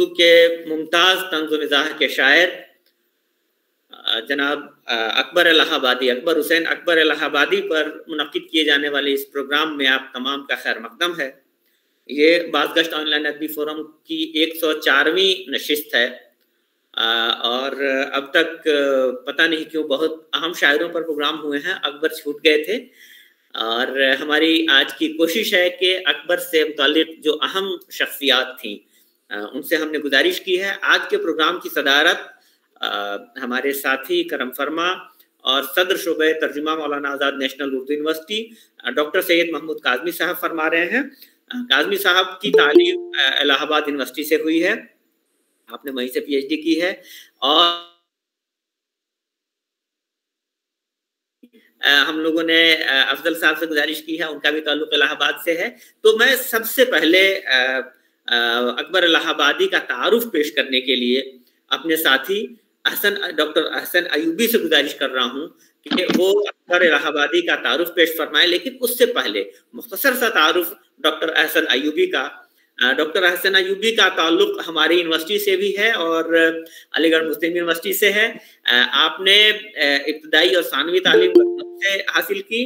اردو کے ممتاز طنز و مزاح کے شاعر جناب اکبر الہ آبادی، اکبر حسین اکبر الہ آبادی پر منعقد کیے جانے والے اس پروگرام میں آپ تمام کا خیر مقدم ہے۔ یہ بازگشت آن لائن ادبی فورم کی 104ویں نشست ہے، اور اب تک پتہ نہیں کیوں بہت اہم شاعروں پر پروگرام ہوئے ہیں، اکبر چھوٹ گئے تھے، اور ہماری آج کی کوشش ہے کہ اکبر سے متعلق جو اہم شخصیات تھیں ان سے ہم نے گزارش کی ہے۔ آج کے پروگرام کی صدارت ہمارے ساتھی کرم فرما اور صدر شعبہ ترجمہ Maulana Azad national Urdu university doctor سید محمود کاظمی صاحب فرما رہے ہیں۔ کاظمی صاحب کی تعلیم الہ آباد یونیورسٹی سے ہوئی ہے، آپ نے وہیں سے پی ایچ ڈی کی ہے، اور ہم لوگوں نے افضل صاحب سے گزارش کی ہے، ان کا بھی تعلق الہ آباد سے ہے۔ تو میں سب سے پہلے اکبر الہ آبادی کا تعارف پیش کرنے کے لیے اپنے ساتھی ڈاکٹر احسن ایوبی سے گزارش کر رہا ہوں کہ وہ اکبر الہ آبادی کا تعارف پیش فرمائے، لیکن اس سے پہلے مختصر سا تعارف ڈاکٹر احسن ایوبی کا۔ ڈاکٹر احسن ایوبی کا تعلق ہماری یونیورسٹی سے بھی ہے اور علی گڑھ مسلم یونیورسٹی سے ہے۔ آپ نے ابتدائی اور ثانوی تعلیم سے حاصل کی،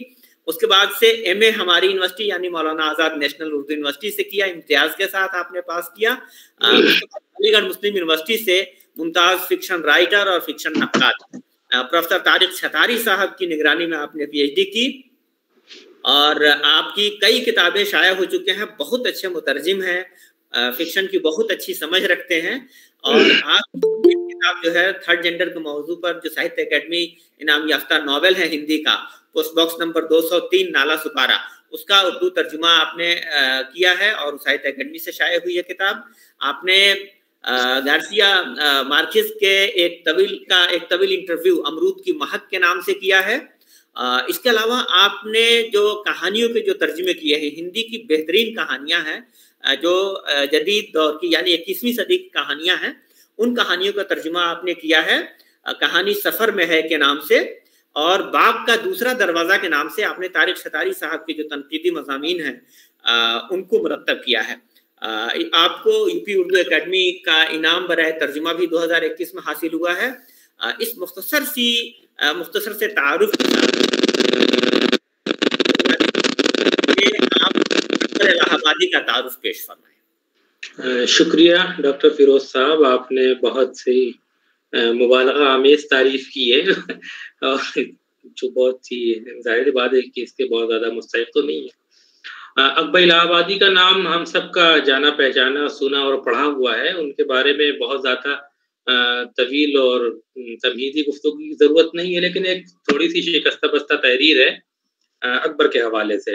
اس کے بعد سے ایم اے ہماری یونیورسٹی یعنی مولانا آزاد نیشنل اردو یونیورسٹی سے کیا، امتیاز کے ساتھ آپ نے پاس کیا۔ علی گڑھ مسلم یونیورسٹی سے ممتاز فکشن رائٹر اور فکشن نقاد پروفیسر طارق چھتاری صاحب کی نگرانی میں آپ نے پی ایچ ڈی کی، اور آپ کی کئی کتابیں شائع ہو چکے ہیں، بہت اچھے مترجم ہیں، فکشن کی بہت اچھی سمجھ رکھتے ہیں، اور آپ کی کتاب جو ہے تھرڈ جینڈر کے موضوع پر جو ساہتیہ اکیڈمی انعام یافتہ ناول ہے ہندی کا، پوسٹ باکس نمبر 203 نالا سپارہ، اس کا اردو ترجمہ آپ نے کیا ہے اور ساہتیہ اکیڈمی سے شائع ہوئی ہے کتاب۔ آپ نے گارسیا مارکیز کے ایک طویل انٹرویو امرود کی مہک کے نام سے کیا ہے۔ اس کے علاوہ آپ نے جو کہانیوں کے جو ترجمے کیے ہیں، ہندی کی بہترین کہانیاں ہیں جو جدید دور کی یعنی 21ویں صدی کی کہانیاں ہیں، ان کہانیوں کا ترجمہ آپ نے کیا ہے کہانی سفر میں ہے کے نام سے، اور باغ کا دوسرا دروازہ کے نام سے آپ نے طارق چھتاری صاحب کے جو تنقیدی مضامین ہیں ان کو مرتب کیا ہے۔ آپ کو یو پی اردو اکیڈمی کا انعام برائے ترجمہ بھی 2021 میں حاصل ہوا ہے۔ اس مختصر سے تعارف کے ساتھ آپ الہ آبادی کا تعارف پیش فرمائیں۔ شکریہ ڈاکٹر فیروز صاحب، آپ نے بہت سی مبالغہ آمیز تعریف کی ہے اور جو بہت ہی ظاہر بات ہے کہ اس کے بہت زیادہ مستحق تو نہیں ہے۔ اکبر الہ آبادی کا نام ہم سب کا جانا پہچانا، سنا اور پڑھا ہوا ہے، ان کے بارے میں بہت زیادہ طویل اور تمہیدی گفتگو کی ضرورت نہیں ہے، لیکن ایک تھوڑی سی شکستہ بستہ تحریر ہے اکبر کے حوالے سے۔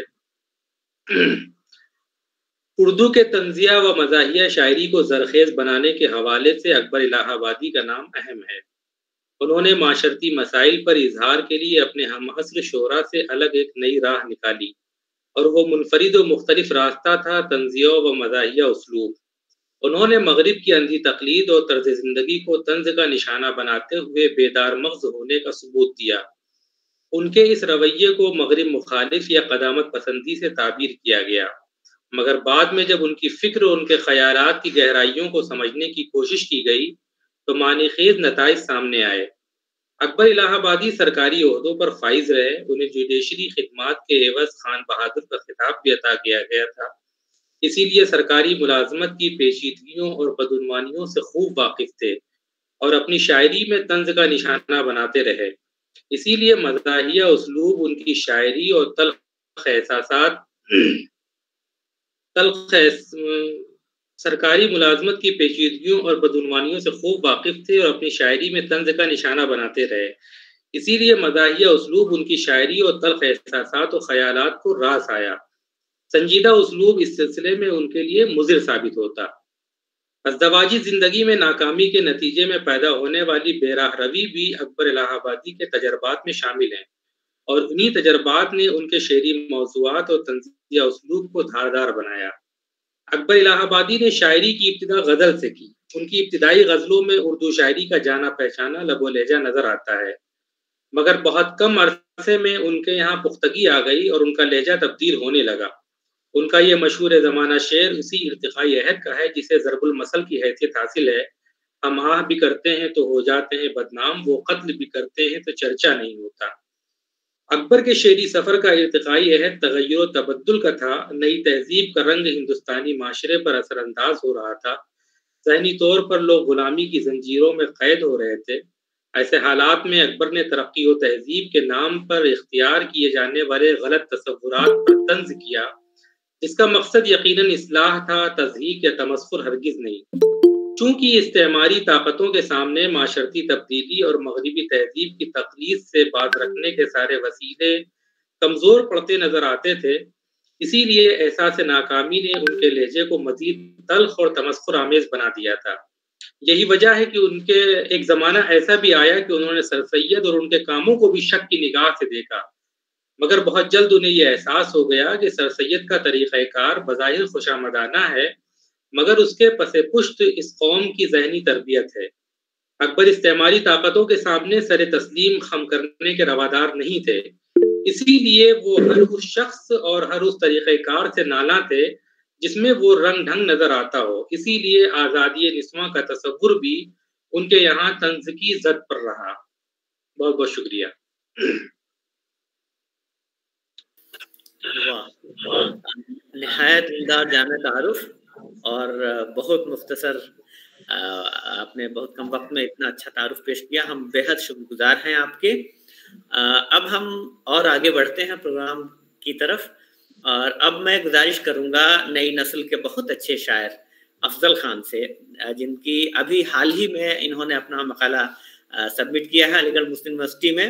اردو کے طنزیہ و مزاحیہ شاعری کو زرخیز بنانے کے حوالے سے اکبر الہ آبادی کا نام اہم ہے۔ انہوں نے معاشرتی مسائل پر اظہار کے لیے اپنے ہم عصر شعراء سے الگ ایک نئی راہ نکالی، اور وہ منفرد و مختلف راستہ تھا طنزیہ و مزاحیہ اسلوب۔ انہوں نے مغرب کی اندھی تقلید اور طرز زندگی کو طنز کا نشانہ بناتے ہوئے بیدار مغز ہونے کا ثبوت دیا۔ ان کے اس رویے کو مغرب مخالف یا قدامت پسندی سے تعبیر کیا گیا، مگر بعد میں جب ان کی فکر اور ان کے خیالات کی گہرائیوں کو سمجھنے کی کوشش کی گئی تو معنی خیز نتائج سامنے آئے۔ اکبر الہ آبادی سرکاری عہدوں پر فائز رہے، انہیں جوڈیشری خدمات کے عوض خان بہادر کا خطاب بھی عطا کیا گیا تھا، اسی لیے سرکاری ملازمت کی پیچیدگیوں اور بدعنوانیوں سے خوب واقف تھے اور اپنی شاعری میں طنز کا نشانہ بناتے رہے۔ اسی لیے مزاحیہ اسلوب ان کی شاعری اور سرکاری ملازمت کی پیچیدگیوں اور بدعنوانیوں سے خوب واقف تھے اور اپنی شاعری میں طنز کا نشانہ بناتے رہے۔ اسی لیے مزاحیہ اسلوب ان کی شاعری اور تلخ احساسات و خیالات کو راس آیا۔ سنجیدہ اسلوب اس سلسلے میں ان کے لیے مضر ثابت ہوتا۔ ازدواجی زندگی میں ناکامی کے نتیجے میں پیدا ہونے والی بے راہ روی بھی اکبر الہ آبادی کے تجربات میں شامل ہیں، اور انہی تجربات نے ان کے شعری موضوعات اور طنزیہ اسلوب کو دھاردار بنایا۔ اکبر الہ آبادی نے شاعری کی ابتدا غزل سے کی۔ ان کی ابتدائی غزلوں میں اردو شاعری کا جانا پہچانا لب و لہجہ نظر آتا ہے، مگر بہت کم عرصے میں ان کے یہاں پختگی آ گئی اور ان کا لہجہ تبدیل ہونے لگا۔ ان کا یہ مشہور زمانہ شعر اسی ارتقائی عہد کا ہے جسے ضرب المثل کی حیثیت حاصل ہے۔ ہم آہ بھی کرتے ہیں تو ہو جاتے ہیں بدنام، وہ قتل بھی کرتے ہیں تو چرچا نہیں ہوتا۔ اکبر کے شعری سفر کا ارتقائی عہد تغیر و تبدل کا تھا، نئی تہذیب کا رنگ ہندوستانی معاشرے پر اثر انداز ہو رہا تھا، ذہنی طور پر لوگ غلامی کی زنجیروں میں قید ہو رہے تھے۔ ایسے حالات میں اکبر نے ترقی و تہذیب کے نام پر اختیار کیے جانے والے غلط تصورات پر طنز کیا، جس کا مقصد یقیناً اصلاح تھا، تضحیک یا تمسخر ہرگز نہیں۔ چونکہ استعماری طاقتوں کے سامنے معاشرتی تبدیلی اور مغربی تہذیب کی تقلید سے باز رکھنے کے سارے وسیلے کمزور پڑتے نظر آتے تھے، اسی لیے احساس ناکامی نے ان کے لہجے کو مزید تلخ اور تمسخر آمیز بنا دیا تھا۔ یہی وجہ ہے کہ ان کے ایک زمانہ ایسا بھی آیا کہ انہوں نے سر سید اور ان کے کاموں کو بھی شک کی نگاہ سے دیکھا، مگر بہت جلد انہیں یہ احساس ہو گیا کہ سر سید کا طریقہ کار بظاہر خوشامدانہ ہے، مگر اس کے پس پشت اس قوم کی ذہنی تربیت ہے۔ اکبر استعماری طاقتوں کے سامنے سر تسلیم خم کرنے کے روادار نہیں تھے، اسی لیے وہ ہر اس شخص اور ہر اس طریقہ کار سے نالاں تھے جس میں وہ رنگ ڈھنگ نظر آتا ہو، اسی لیے آزادی نسواں کا تصور بھی ان کے یہاں طنز کی زد پر رہا۔ بہت بہت شکریہ۔ واہ، نہایت عمدہ جامع تعارف اور بہت مختصر، آپ نے بہت کم وقت میں اتنا اچھا تعارف پیش کیا، ہم بے حد شکر گزار ہیں آپ کے۔ اب ہم اور آگے بڑھتے ہیں پروگرام کی طرف، اور اب میں گزارش کروں گا نئی نسل کے بہت اچھے شاعر افضل خان سے، جن کی ابھی حال ہی میں انہوں نے اپنا مقالہ سبمٹ کیا ہے علی گڑھ مسلم یونیورسٹی میں۔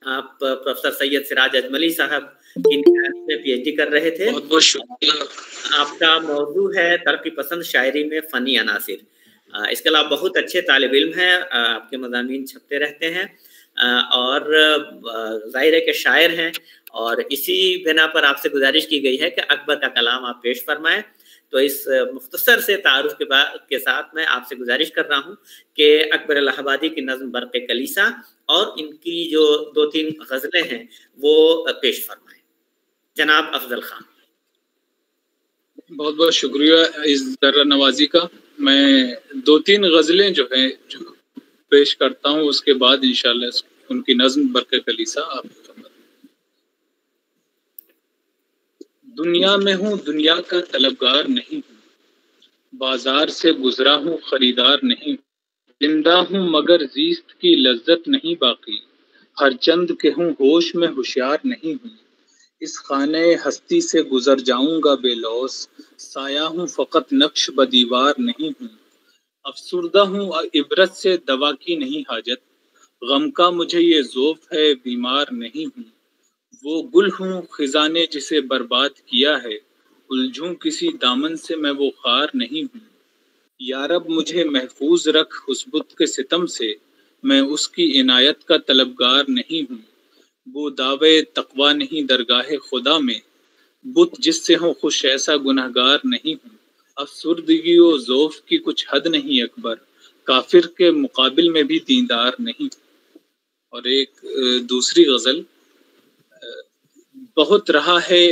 آپ پروفیسر سید سراج اجملی صاحب کی نگرانی میں پی ایچ ڈی کر رہے تھے۔ بہت بہت شکریہ۔ آپ کا موضوع ہے ترقی پسند شاعری میں فنی عناصر۔ اس کے علاوہ بہت اچھے طالب علم ہیں، آپ کے مضامین چھپتے رہتے ہیں، اور ظاہر ہے کہ شاعر ہیں، اور اسی بنا پر آپ سے گزارش کی گئی ہے کہ اکبر کا کلام آپ پیش فرمائیں۔ تو اس مختصر سے تعارف کے ساتھ میں آپ سے گزارش کر رہا ہوں کہ اکبر الہ آبادی کی نظم برق کلیسا اور ان کی جو 2-3 غزلیں ہیں وہ پیش فرمائیں۔ جناب افضل خان۔ بہت بہت شکریہ اس ذرہ نوازی کا۔ میں 2-3 غزلیں جو ہیں جو پیش کرتا ہوں، اس کے بعد انشاءاللہ ان کی نظم برق کلیسا آپ دنیا میں ہوں، دنیا کا طلبگار نہیں ہوں، بازار سے گزرا ہوں، خریدار نہیں ہوں، زندہ ہوں مگر زیست کی لذت نہیں باقی، ہر چند کے ہوں ہوش میں ہوشیار نہیں ہوں، اس خانہ ہستی سے گزر جاؤں گا بے لوث، سایہ ہوں فقط نقش بدیوار نہیں ہوں، افسردہ ہوں عبرت سے دوا کی نہیں حاجت، غم کا مجھے یہ ذوق ہے بیمار نہیں ہوں، وہ گل ہوں خزاں نے جسے برباد کیا ہے، الجھوں کسی دامن سے میں وہ خار نہیں ہوں، یا رب مجھے محفوظ رکھ اس بت کے ستم سے، میں اس کی عنایت کا طلبگار نہیں ہوں، وہ دعوے تقویٰ نہیں درگاہ خدا میں، بت جس سے ہوں خوش ایسا گنہگار نہیں ہوں، افسردگی و ذوف کی کچھ حد نہیں اکبر، کافر کے مقابل میں بھی دیندار نہیں۔ اور ایک دوسری غزل، بہت رہا ہے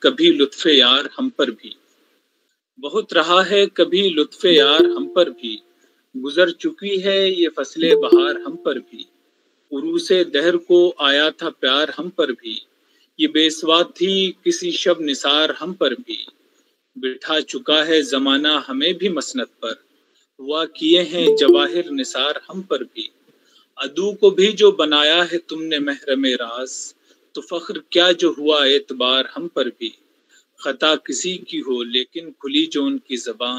کبھی لطف یار ہم پر بھی، بہت رہا ہے کبھی لطف یار ہم پر بھی، گزر چکی ہے یہ فصل بہار ہم پر بھی، عروس دہر کو آیا تھا پیار ہم پر بھی، یہ بیسوا تھی کسی شب نثار ہم پر بھی، بٹھا چکا ہے زمانہ ہمیں بھی مسند پر، ہوا کیے ہیں جواہر نثار ہم پر بھی، عدو کو بھی جو بنایا ہے تم نے محرم راز، تو فخر کیا جو ہوا اعتبار ہم پر بھی، خطا کسی کی ہو لیکن کھلی جو ان کی زباں،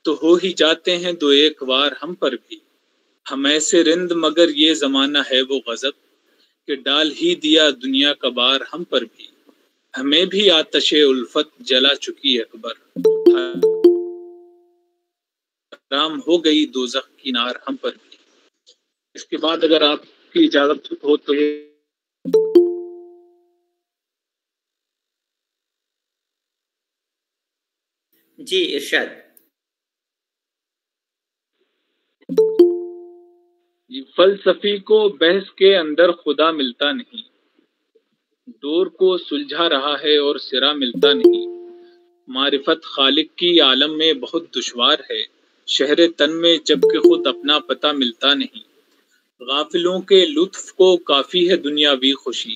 تو ہو ہی جاتے ہیں دو ایک وار ہم پر بھی، ہم ایسے رند مگر یہ زمانہ ہے وہ غضب، کہ ڈال ہی دیا دنیا کا بار ہم پر بھی، ہمیں بھی آتش الفت جلا چکی اکبر، حرام ہو گئی دوزخ کی نار ہم پر بھی۔ اس کے بعد اگر آپ کی اجازت ہو تو یہ جی ارشاد۔ فلسفی کو بحث کے اندر خدا ملتا نہیں، ڈور کو سلجھا رہا ہے اور سرا ملتا نہیں۔ معرفت خالق کی عالم میں بہت دشوار ہے، شہر تن میں جب کہ خود اپنا پتہ ملتا نہیں۔ غافلوں کے لطف کو کافی ہے دنیاوی خوشی،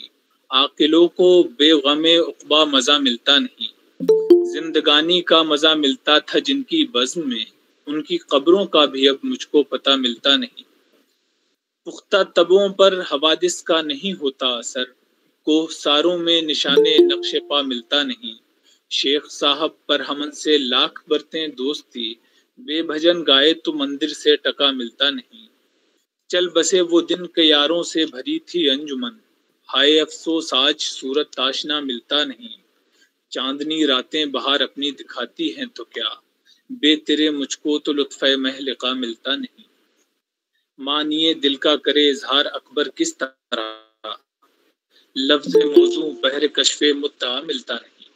عاقلوں کو بے غم عقبہ مزہ ملتا نہیں۔ زندگانی کا مزہ ملتا تھا جن کی بزم میں، ان کی قبروں کا بھی اب مجھ کو پتہ ملتا نہیں۔ پختہ تبوں پر حوادث کا نہیں ہوتا اثر، کوہ ساروں میں نشانے نقش پا ملتا نہیں۔ شیخ صاحب پر ہمن سے لاکھ برتیں دوستی، بے بھجن گائے تو مندر سے ٹکا ملتا نہیں۔ چل بسے وہ دن کہ یاروں سے بھری تھی انجمن، ہائے افسوس آج صورت آشنا ملتا نہیں۔ چاندنی راتیں بہار اپنی دکھاتی ہیں تو کیا، بے تیرے مجھ کو تو لطف مہ لقا ملتا نہیں۔ معنی دل کا کرے اظہار اکبر کس طرح، لفظ موضوع بحر کشف مدعا ملتا نہیں۔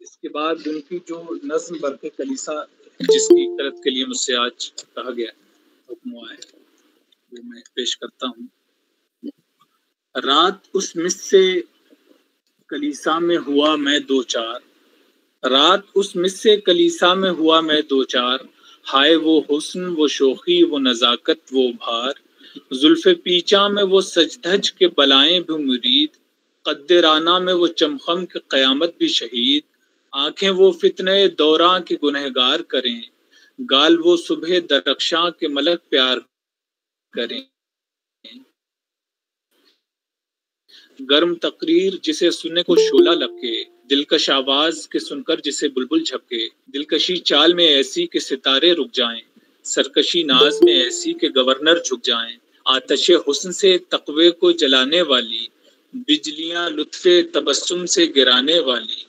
اس کے بعد ان کی جو نظم برق کلیسا جس کی قرأت کے لیے مجھ سے آج کہا گیا حکم ہوا ہے وہ میں پیش کرتا ہوں۔ رات اس مس سے کلیسا میں ہوا میں دو چار، رات اس مس سے کلیسا میں ہوا میں دو چار، ہائے وہ حسن وہ شوخی وہ نزاکت وہ بھار، زلف پیچاں میں وہ سج دھج کے بلائیں بھی مرید، قد رانا میں وہ چمخم کے قیامت بھی شہید، آنکھیں وہ فتنہ دوراں کے گنہگار کریں، گال وہ صبح درخشاں کے ملک پیار کریں۔ گرم تقریر جسے سننے کو شعلہ لپکے، دلکش آواز کے سن کر جسے بلبل جھپکے، دلکشی چال میں ایسی کہ ستارے رک جائیں، سرکشی ناز میں ایسی کہ گورنر جھک جائیں، آتش حسن سے تقوی کو جلانے والی، بجلیاں لطف تبسم سے گرانے والی،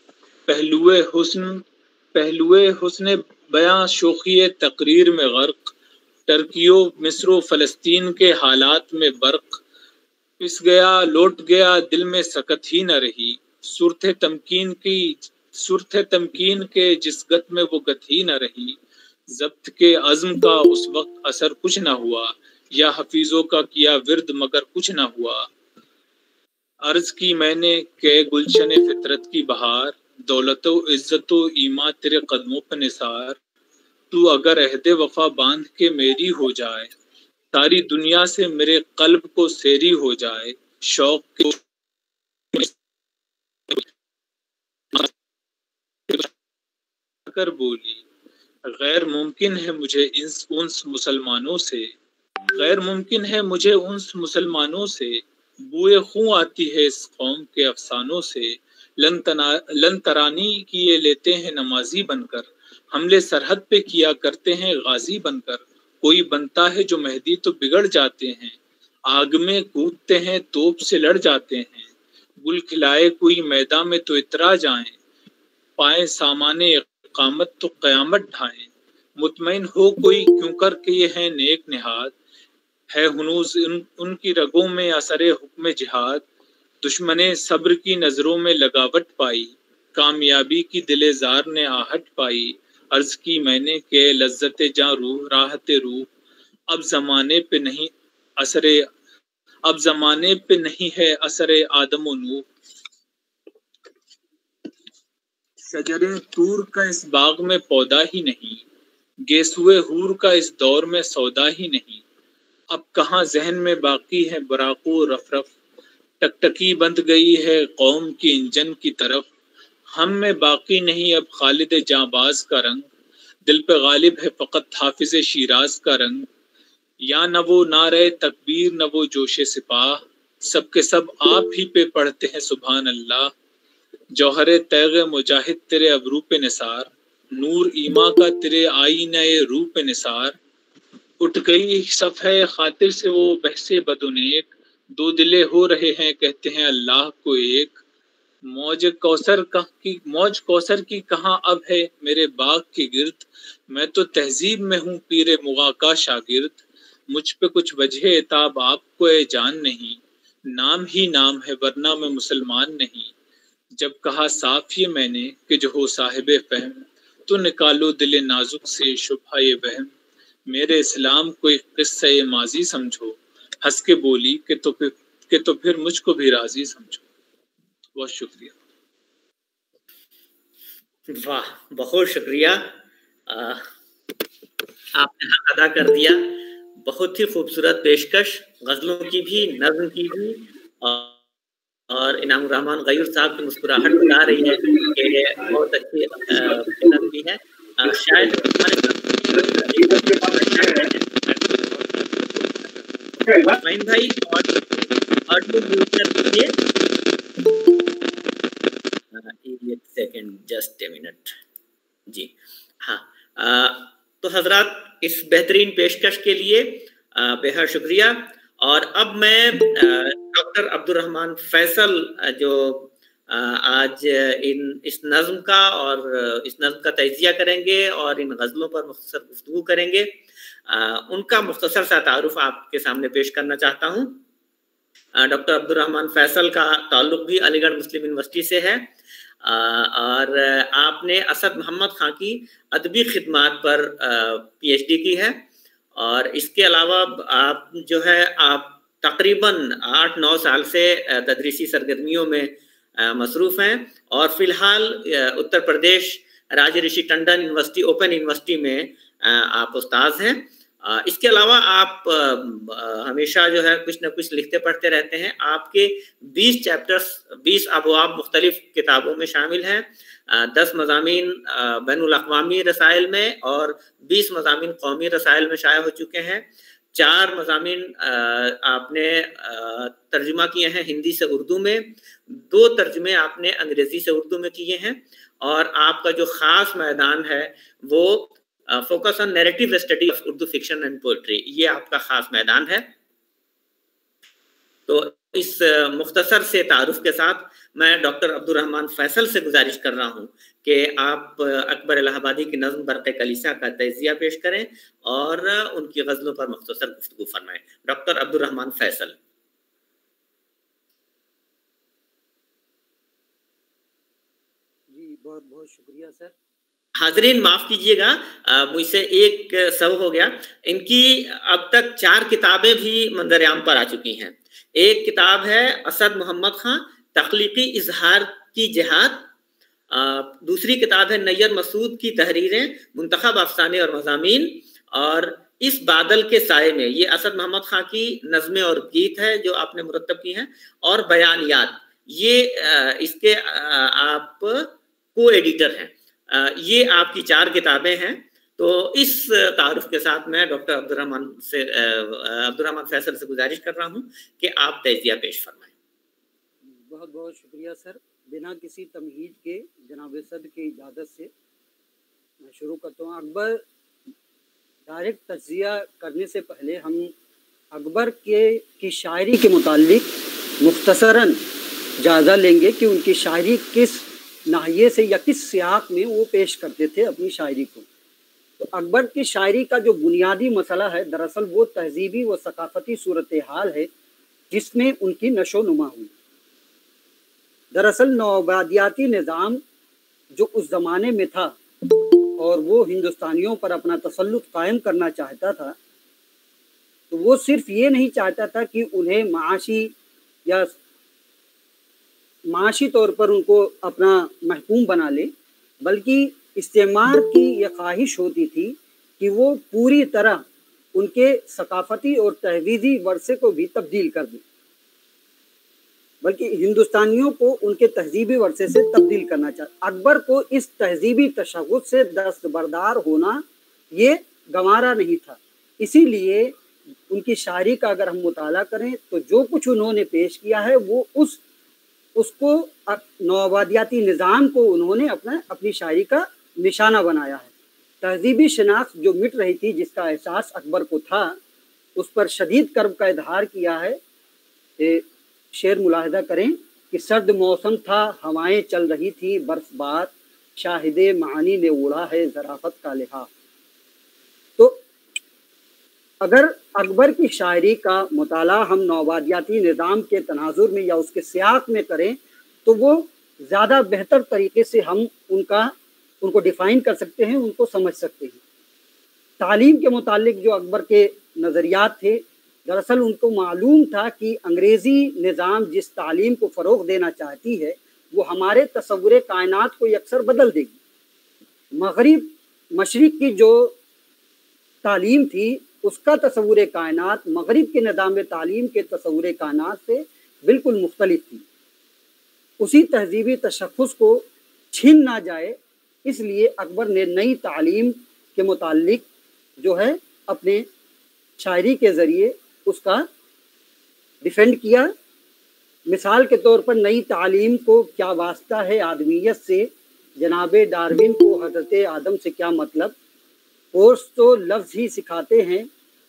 پہلوئے حسن بیاں شوخی تقریر میں غرق، ٹرکی و مصر و فلسطین کے حالات میں برق، پس گیا لوٹ گیا دل میں سکت ہی نہ رہی، صورت تمکین کے جس گت میں وہ گت ہی نہ رہی، ضبط کے عزم کا اس وقت اثر کچھ نہ ہوا، یا حفیظوں کا کیا ورد مگر کچھ نہ ہوا۔ عرض کی میں نے کہ گلشن فطرت کی بہار، دولت و عزت و ایمان تیرے قدموں پہ نثار، تو اگر عہد وفا باندھ کے میری ہو جائے، ساری دنیا سے میرے قلب کو سیری ہو جائے، شوق کے کر بولی، غیر ممکن ہے مجھے انس مسلمانوں سے، غیر ممکن ہے مجھے انس مسلمانوں سے، بوئے خوں آتی ہے اس قوم کے افسانوں سے، لن ترانی کیے لیتے ہیں نمازی بن کر، حملے سرحد پہ کیا کرتے ہیں غازی بن کر، کوئی بنتا ہے جو مہدی تو بگڑ جاتے ہیں، آگ میں کودتے ہیں توپ سے لڑ جاتے ہیں، گل کھلائے کوئی میدان میں تو اترا جائیں، پائیں سامان اقامت تو قیامت ڈھائیں، مطمئن ہو کوئی کیوں کر کے یہ ہے نیک نہاد، ہے ہنوز ان کی رگوں میں اثر حکم جہاد، دشمن صبر کی نظروں میں لگاوٹ پائی، کامیابی کی دل زار نے آہٹ پائی، عرض کی میں نے کہ لذت جاں روح راحت روح، اب زمانے پہ نہیں ہے اثر آدم و نوح، شجر طور کا اس باغ میں پودا ہی نہیں، گیسوئے حور کا اس دور میں سودا ہی نہیں، اب کہاں ذہن میں باقی ہے براق و رفرف، ٹکٹکی بند گئی ہے قوم کی انجن کی طرف، ہم میں باقی نہیں اب خالد جانباز کا رنگ، دل پہ غالب ہے فقط حافظ شیراز کا رنگ، یا نہ وہ نعرہ تکبیر نہ وہ جوش سپاہ، سب کے سب آپ ہی پہ پڑھتے ہیں سبحان اللہ، جوہر تیغ مجاہد تیرے ابرو پہ نثار، نور ایما کا تیرے آئینہ روح پہ نثار، اٹھ گئی صفحہ خاطر سے وہ بحث بدنیک، دو دلے ہو رہے ہیں کہتے ہیں اللہ کو ایک، موج کوثر کی کہاں اب ہے میرے باغ کے گرد، میں تو تہذیب میں ہوں پیر مغاں کا شاگرد، مجھ پہ کچھ وجہ عتاب آپ کو اے جان نہیں، نام ہی نام ہے ورنہ میں مسلمان نہیں، جب کہا صاف یہ میں نے کہ جو ہو صاحب فہم، تو نکالو دل نازک سے شبہ یہ وہم، میرے اسلام کو ایک قصہ ماضی سمجھو، ہنس کے بولی کہ تو پھر مجھ کو بھی راضی سمجھو۔ बहुत शुक्रिया। वाह, बहुत शुक्रिया, आपने हक अदा कर दिया। बहुत ही खूबसूरत पेशकश, गजलों की भी, नज़्म की भी, और इनामुर रहमान गयूर साहब की मुस्कुराहट बता रही है कि बहुत अच्छी नज़्म भी है। शायद इस्माइल भाई ऑडियो म्यूट कर दीजिए। एक सेकंड, जस्ट ए मिनट जी। हाँ, तो हजरात, इस बेहतरीन पेशकश के लिए बेहद शुक्रिया। और अब मैं डॉक्टर अब्दुल रहमान फैसल जो आज इस नज़्म का और इस नज़्म का तजिया करेंगे और इन गज़लों पर मुख्तसर गुफ्तगू करेंगे, उनका मुख्तसर सा तारुफ आपके सामने पेश करना चाहता हूँ। डॉक्टर अब्दुल रहमान फैसल का ताल्लुक भी अलीगढ़ मुस्लिम यूनिवर्सिटी से है, और आपने असद मोहम्मद खां की अदबी खिदमात पर PhD की है। और इसके अलावा आप जो है आप तकरीबन 8-9 साल से तदरीसी सरगर्मियों में मसरूफ़ हैं, और फ़िलहाल उत्तर प्रदेश राज ऋषि टंडन यूनिवर्सिटी, ओपन यूनिवर्सिटी में आप उस्ताद हैं। इसके अलावा आप हमेशा जो है कुछ न कुछ लिखते पढ़ते रहते हैं। आपके 20 चैप्टर्स, 20 अबवाब मुख्तलिफ किताबों में शामिल हैं। 10 मज़ामीन बैनुल अक़वामी रसाइल में और 20 मज़ामीन कौमी रसाइल में शाया हो चुके हैं। 4 मज़ामीन आपने तर्जुमा किए हैं हिंदी से उर्दू में, 2 तर्जुमे आपने अंग्रेज़ी से उर्दू में किए हैं, और आपका जो ख़ास मैदान है वो focus on narrative study of Urdu fiction and poetry, ये आपका ख़ास मैदान है। तो इस मुख्तसर से तारुफ के साथ मैं डॉक्टर अब्दुल रहमान फैसल से गुजारिश कर रहा हूँ कि आप अकबर इलाहाबादी की नज़्म बरक़े कलीसा का तजिया पेश करें और उनकी गज़लों पर मुख्तसर गुफ्तगू फरमाएं। डॉक्टर अब्दुल रहमान फैसल। जी, बहुत बहुत शुक्रिया सर। हाजरीन माफ़ कीजिएगा, मुझसे एक सब हो गया। इनकी अब तक 4 किताबें भी मंजर-ए-आम पर आ चुकी हैं। एक किताब है असद मोहम्मद खां, तख्लीकी इजहार की जिहाद। दूसरी किताब है नैयर मसूद की तहरीरें, मुंतखब अफसाने और मज़ामीन। और इस बादल के साए में, ये असद मोहम्मद खां की नज़्में और गीत है जो आपने मुरत्तब की हैं। और बयानियात, ये इसके आप को एडिटर हैं। ये आपकी 4 किताबें हैं। तो इस तारुफ के साथ मैं डॉक्टर अब्दुल रहमान फैसल से गुजारिश कर रहा हूँ कि आप तजिया पेश फरमाएं। बहुत बहुत शुक्रिया सर। बिना किसी तमहीद के जनाब सद की इजाज़त से मैं शुरू करता हूँ। अकबर डायरेक्ट तजिया करने से पहले हम अकबर की शायरी के मुतालिक मुख्तसरन जायज़ा लेंगे कि उनकी शायरी किस नाहिए से या किस सियाक में वो पेश करते थे अपनी शायरी को। तो अकबर की शायरी का जो बुनियादी मसला है, दरअसल वो तहजीबी व सकाफती सूरत हाल है जिसमें उनकी नशो नुमा हुई। दरअसल नौआबादियाती निज़ाम जो उस ज़माने में था और वो हिंदुस्तानियों पर अपना तसल्लुत कायम करना चाहता था, तो वो सिर्फ ये नहीं चाहता था कि उन्हें माशी तौर पर उनको अपना महकूम बना ले, बल्कि इस्तेमार की यह ख्वाहिश होती थी कि वो पूरी तरह उनके सकाफती और तहवीज़ी वर्से को भी तब्दील कर दे, बल्कि हिंदुस्तानियों को उनके तहजीबी वर्से से तब्दील करना चाहता। अकबर को इस तहजीबी तशव्वुस से दस्तबरदार होना ये गंवारा नहीं था। इसीलिए उनकी शायरी का अगर हम मुताला करें तो जो कुछ उन्होंने पेश किया है वो उसको नौआबादियाती निज़ाम को उन्होंने अपनी शायरी का निशाना बनाया है। तहजीबी शनाख्त जो मिट रही थी, जिसका एहसास अकबर को था, उस पर शदीद कर्ब का इजहार किया है। शेर मुलाहिदा करें कि सर्द मौसम था, हवाएं चल रही थी बरसबार, शाहिदे मानी ने उड़ा है ज़राफ़त का लिहाज। तो अगर अकबर की शायरी का मुताला हम नौआबादियाती निज़ाम के तनाजुर में या उसके सियाक में करें तो वो ज़्यादा बेहतर तरीके से हम उनको डिफ़ाइन कर सकते हैं, उनको समझ सकते हैं। तालीम के मुतालिक जो अकबर के नज़रियात थे, दरअसल उनको मालूम था कि अंग्रेज़ी निज़ाम जिस तालीम को फ़रोग़ देना चाहती है वो हमारे तस्वुर कायनात को यकसर बदल देगी। मगरिब मशरिक की जो तालीम थी उसका तस्वुर कायनात मगरिब के निज़ाम तालीम के तस्वुर कायनात से बिल्कुल मुख्तलिफ थी। उसी तहजीबी तशख़्ख़ुस को छीन ना जाए इसलिए अकबर ने नई तालीम के मुताल्लिक जो है अपने शायरी के ज़रिए उसका डिफेंड किया। मिसाल के तौर पर नई तालीम को क्या वास्ता है आदमियत से, जनाब डार्विन को हज़रत आदम से क्या मतलब, कोर्स तो लफ्ज़ ही सिखाते हैं,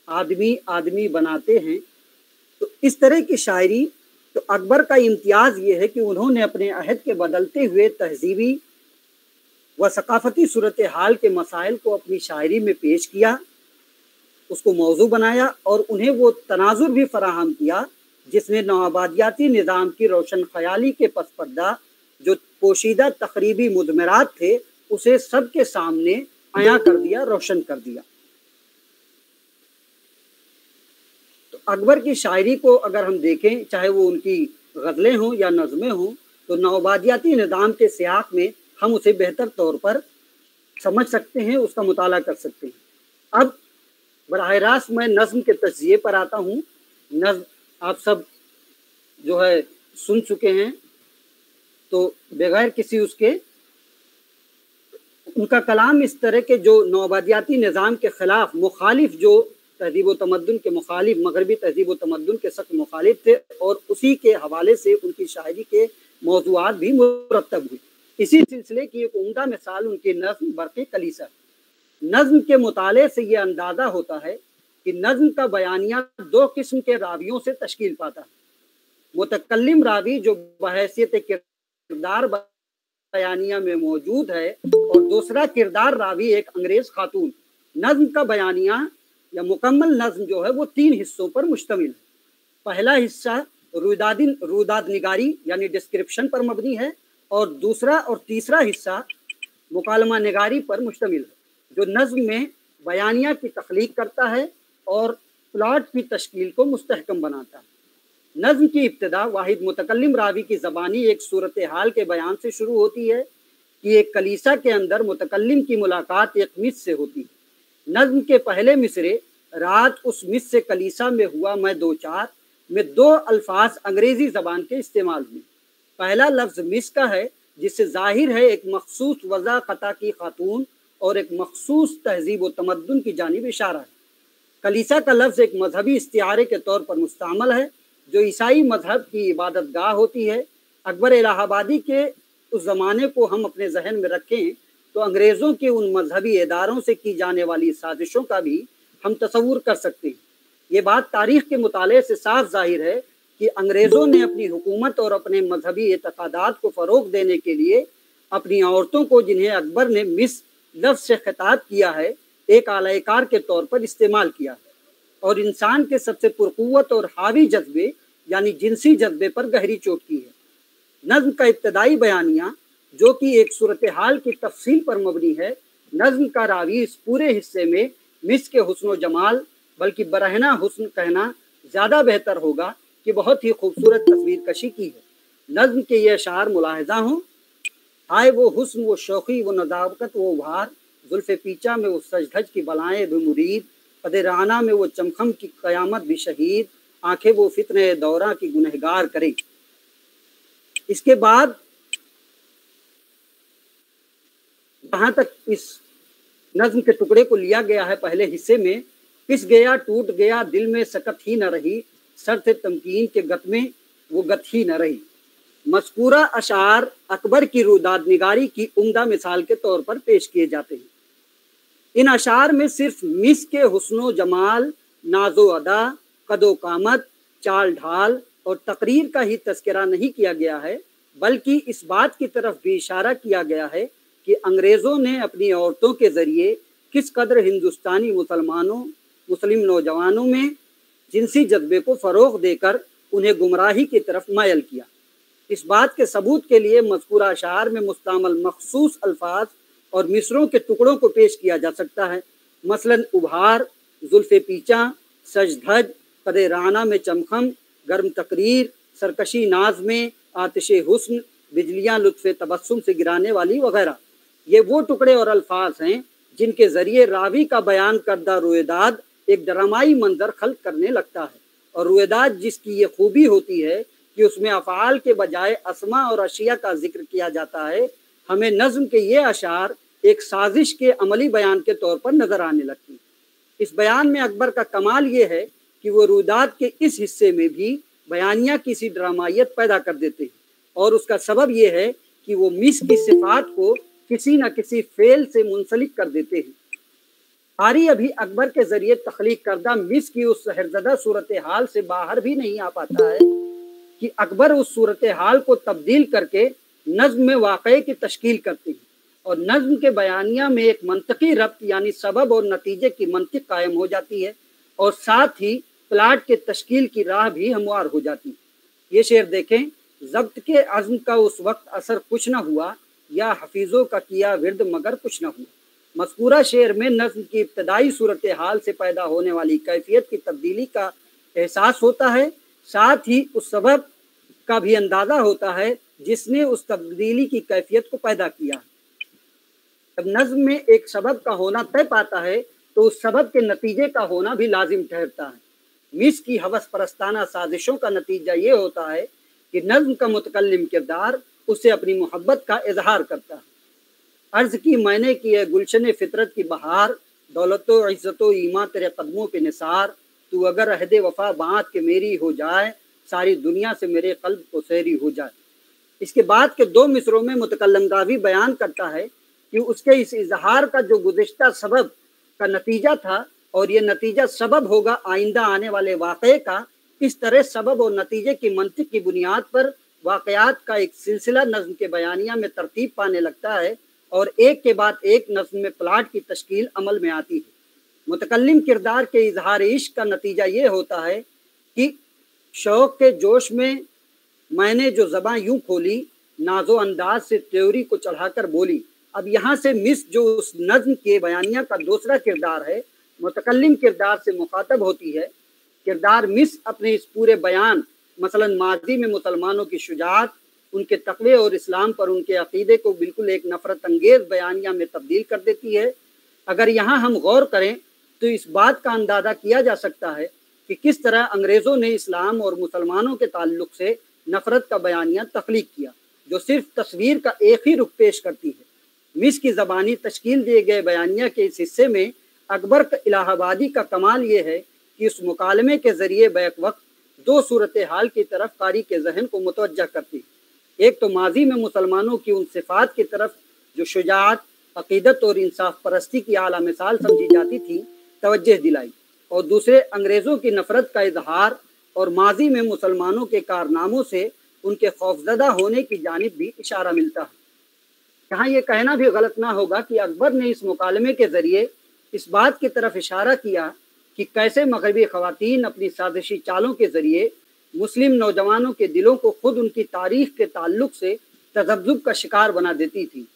आदमी आदमी बनाते हैं। तो इस तरह की शायरी, तो अकबर का इम्तियाज़ ये है कि उन्होंने अपने अहद के बदलते हुए तहजीबी व सकाफ़ती सूरत हाल के मसाइल को अपनी शायरी में पेश किया, उसको मौजू बनाया और उन्हें वो तनाजुर भी फराहम किया जिसने नवाबादियाती निज़ाम की रोशन ख्याली के पस पर्दा जो पोशीदा तकरीबी मुदमरात थे उसे सबके सामने आया कर दिया, रोशन कर दिया। तो अकबर की शायरी को अगर हम देखें, चाहे वो उनकी गज़लें हों या नज़में हों, तो नवाबादियाती निज़ाम के सियाक़ में हम उसे बेहतर तौर पर समझ सकते हैं, उसका मुताला कर सकते हैं। अब बराह रास्त मैं नज़्म के तज्ज़िये पर आता हूँ। नज़्म आप सब जो है सुन चुके हैं, तो बगैर किसी उसके उनका कलाम इस तरह के जो नवाबादियाती निज़ाम के ख़िलाफ़ मुखालिफ, जो तहज़ीब व तमद्दुन के मुखालिफ, मगरबी तहज़ीब व तमद्दुन के सख्त मुखालिफ थे और उसी के हवाले से उनकी शायरी के मौज़ूआत भी मुरतब हुई। इसी सिलसिले की एक उम्दा मिसाल उनकी नज़्म बरक़े कलीसा। नज़्म के मुताले से ये अंदाज़ा होता है कि नज़्म का बयानिया दो किस्म के रावियों से तश्कील पाता है। मुतकल्लिम रावी जो बहैसियत किरदार बयानिया में मौजूद है और दूसरा किरदार रावी एक अंग्रेज़ खातून। नज़्म का बयानिया या मुकम्मल नज़्म जो है वो 3 हिस्सों पर मुश्तमिल है। पहला हिस्सा रुदाद निगारी यानी डिस्क्रिप्शन पर मबनी है और दूसरा और तीसरा हिस्सा मुकालमा निगारी पर मुश्तमिल है, जो नज़्म में बयानिया की तख्लीक करता है और प्लॉट की तश्कील को मुस्तहकम बनाता है। नज़्म की इब्तिदा वाहिद मुतकल्लिम रावी की ज़बानी एक सूरत हाल के बयान से शुरू होती है कि एक कलीसा के अंदर मुतकल्लिम की मुलाकात एक मिस से होती है। नज़्म के पहले मिसरे रात उस मिस से कलीसा में हुआ मैं दो चार में 2 अल्फाज अंग्रेज़ी ज़बान के इस्तेमाल हुए। पहला लफ्ज़ मिस का है जिससे ज़ाहिर है एक मखसूस वज़ा क़ता की खातून और एक मखसूस तहज़ीब व तमद्दुन की जानिब इशारा है। कलीसा का लफ्ज़ एक मजहबी इस्तिआरे के तौर पर मुस्तअमल है जो ईसाई मजहब की इबादत गाह होती है। अकबर इलाहाबादी के उस ज़माने को हम अपने जहन में रखें तो अंग्रेज़ों के उन मजहबी इदारों से की जाने वाली साजिशों का भी हम तसव्वुर कर सकते हैं। ये बात तारीख़ के मुताले से साफ ज़ाहिर है कि अंग्रेज़ों ने अपनी हुकूमत और अपने मजहबी एतक़ादात को फ़रोग़ देने के लिए अपनी औरतों को, जिन्हें अकबर ने मिस लफ्ज़ से खिताब किया है, एक आलाकार के तौर पर इस्तेमाल किया है और इंसान के सबसे पुरक़ुव्वत और हावी जज्बे यानी जिनसी जज्बे पर गहरी चोट की है। नज़्म का इब्तदाई बयानिया जो कि एक सूरत हाल की तफसील पर मबनी है, नज़्म का रावी इस पूरे हिस्से में मिस के हुस्न व जमाल, बल्कि बरहना हुस्न कहना ज़्यादा बेहतर होगा कि बहुत ही खूबसूरत तस्वीर कशी की है। नज़्म के ये अशार मुलाहिज़ा हों, हाय वो हुस्न वो शौक़ी वो नज़ाकत वो उभार, जुल्फ़े पीचा में वो सजधज की बलाएँ भी मुरीद, कदे राना में वो चमखम की क़यामत भी शहीद, आंखें वो फितने दौरा की गुनहगार करे। इसके बाद जहाँ तक इस नज़्म के टुकड़े को लिया गया है, पहले हिस्से में पिस गया टूट गया दिल में सकत ही न रही, सर थे तमकीन के गत में वो गत ही न रही। मज़कूरा अशार अकबर की रुदाद निगारी की उम्दा मिसाल के तौर पर पेश किए जाते हैं। इन अशार में सिर्फ मिस के हुस्नो जमाल, नाजो अदा, कदो कामत, चाल ढाल और तकरीर का ही तस्करा नहीं किया गया है, बल्कि इस बात की तरफ भी इशारा किया गया है कि अंग्रेज़ों ने अपनी औरतों के ज़रिए किस कदर हिंदुस्तानी मुस्लिम नौजवानों में जिनसी जज्बे को फ़रोग़ देकर उन्हें गुमराही की तरफ मायल किया। इस बात के सबूत के लिए मज़कूरा अशार में मुस्तअमल मखसूस अल्फाज और मिसरों के टुकड़ों को पेश किया जा सकता है। मसलन उभार, जुल्फ़े पीचा, सजधज, कदे राना में चमखम, गर्म तकरीर, सरकशी नाज में, आतिशे हुस्न, बिजलियां लुत्फ़े तबस्सुम से गिराने वाली वगैरह। ये वो टुकड़े और अल्फाज हैं जिनके ज़रिए रावी का बयान करदा रुएदाद एक ड्रामाई मंजर खल्क करने लगता है, और रुएदाद जिसकी ये खूबी होती है कि उसमें अफ़आल के बजाय अस्मा और अशिया का जिक्र किया जाता है, हमें नज़्म के ये अशार एक साजिश के अमली बयान के तौर पर नज़र आने लगती है। इस बयान में अकबर का कमाल ये है कि वो रुएदाद के इस हिस्से में भी बयानिया किसी ड्रामायत पैदा कर देते हैं, और उसका सबब ये है कि वो मिस की सिफात को किसी न किसी फेल से मुंसलिक कर देते हैं। कारी अभी अकबर के जरिए तख्लीक करदा मिस की उस सहरज़दा सूरत हाल से बाहर भी नहीं आ पाता है कि अकबर उस सूरत हाल को तब्दील करके नज़्म में वाक़े की तश्कील करते हैं, और नज़्म के बयानिया में एक मंतकी रब्त यानी सबब और नतीजे की मंतिक कायम हो जाती है, और साथ ही प्लाट के तश्कील की राह भी हमवार हो जाती है। ये शेर देखें, ज़ब्त के अज़्म का उस वक्त असर कुछ न हुआ, या हफीज़ों का किया विरद मगर कुछ न हुआ। मज़कूरा शेर में नज़्म की इब्तदाई सूरत हाल से पैदा होने वाली कैफियत की तब्दीली का एहसास होता है, साथ ही उस सबब का भी अंदाज़ा होता है जिसने उस तब्दीली की कैफियत को पैदा किया। जब नज़्म में एक सबब का होना तय पाता है तो उस सबब के नतीजे का होना भी लाजिम ठहरता है। मिस की हवस परस्ताना साजिशों का नतीजा ये होता है कि नज़्म का मुतकल्लिम किरदार उससे अपनी मोहब्बत का इजहार करता है। अर्ज़ की मैंने की है गुलशन फितरत की बहार, दौलतो इज़्ज़तो ईमान तेरे कदमों पे निसार, तू अगर अहदे वफा बात के मेरी हो जाए, सारी दुनिया से मेरे कल्ब को सहरी हो जाए। इसके बाद के दो मिसरों में मुतकल्लिम रावी बयान करता है कि उसके इस इजहार का जो गुज़िश्ता सबब का नतीजा था, और ये नतीजा सबब होगा आइंदा आने वाले वाक़े का, इस तरह सबब और नतीजे की मंतिक की बुनियाद पर वाक़यात का एक सिलसिला नज़्म के बयानिया में तरतीब पाने लगता है, और एक के बाद एक नज़्म में प्लाट की तश्कील अमल में आती है। मुतकल्लिम किरदार के इजहार इश्क का नतीजा ये होता है कि शौक़ के जोश में मैंने जो ज़बां यूं खोली, नाजो अंदाज से त्योरी को चढ़ाकर बोली। अब यहाँ से मिस जो उस नज़्म के बयानिया का दूसरा किरदार है, मुतकल्लिम किरदार से मुखातब होती है। किरदार मिस अपने इस पूरे बयान, मसलन माजी में मुसलमानों की शुजाअत, उनके तक़वे और इस्लाम पर उनके अक़ीदे को बिल्कुल एक नफ़रत अंगेज़ बयानिया में तब्दील कर देती है। अगर यहाँ हम गौर करें तो इस बात का अंदाज़ा किया जा सकता है कि किस तरह अंग्रेज़ों ने इस्लाम और मुसलमानों के ताल्लुक़ से नफ़रत का बयानिया तख्लीक किया, जो सिर्फ तस्वीर का एक ही रुख पेश करती है। मिस की ज़बानी तश्कील दिए गए बयानिया के इस हिस्से में अकबर इलाहाबादी का कमाल ये है कि उस मुकालमे के ज़रिए बैक वक्त दो सूरत हाल की तरफ कारी के जहन को मुतवज्जा करती है। एक तो माजी में मुसलमानों की उन सिफ़ात की तरफ जो शुजाअत, अक़ीदत और इंसाफ परस्ती की आला मिसाल समझी जाती थी, तवज्जो दिलाई, और दूसरे अंग्रेज़ों की नफ़रत का इजहार और माजी में मुसलमानों के कारनामों से उनके खौफज़दा होने की जानिब भी इशारा मिलता है। यहाँ ये कहना भी गलत ना होगा कि अकबर ने इस मुकालमे के ज़रिए इस बात की तरफ इशारा किया कि कैसे मग़रिबी ख़वातीन अपनी साजिशी चालों के ज़रिए मुस्लिम नौजवानों के दिलों को खुद उनकी तारीख़ के ताल्लुक़ से तज़ब्ज़ुब का शिकार बना देती थी,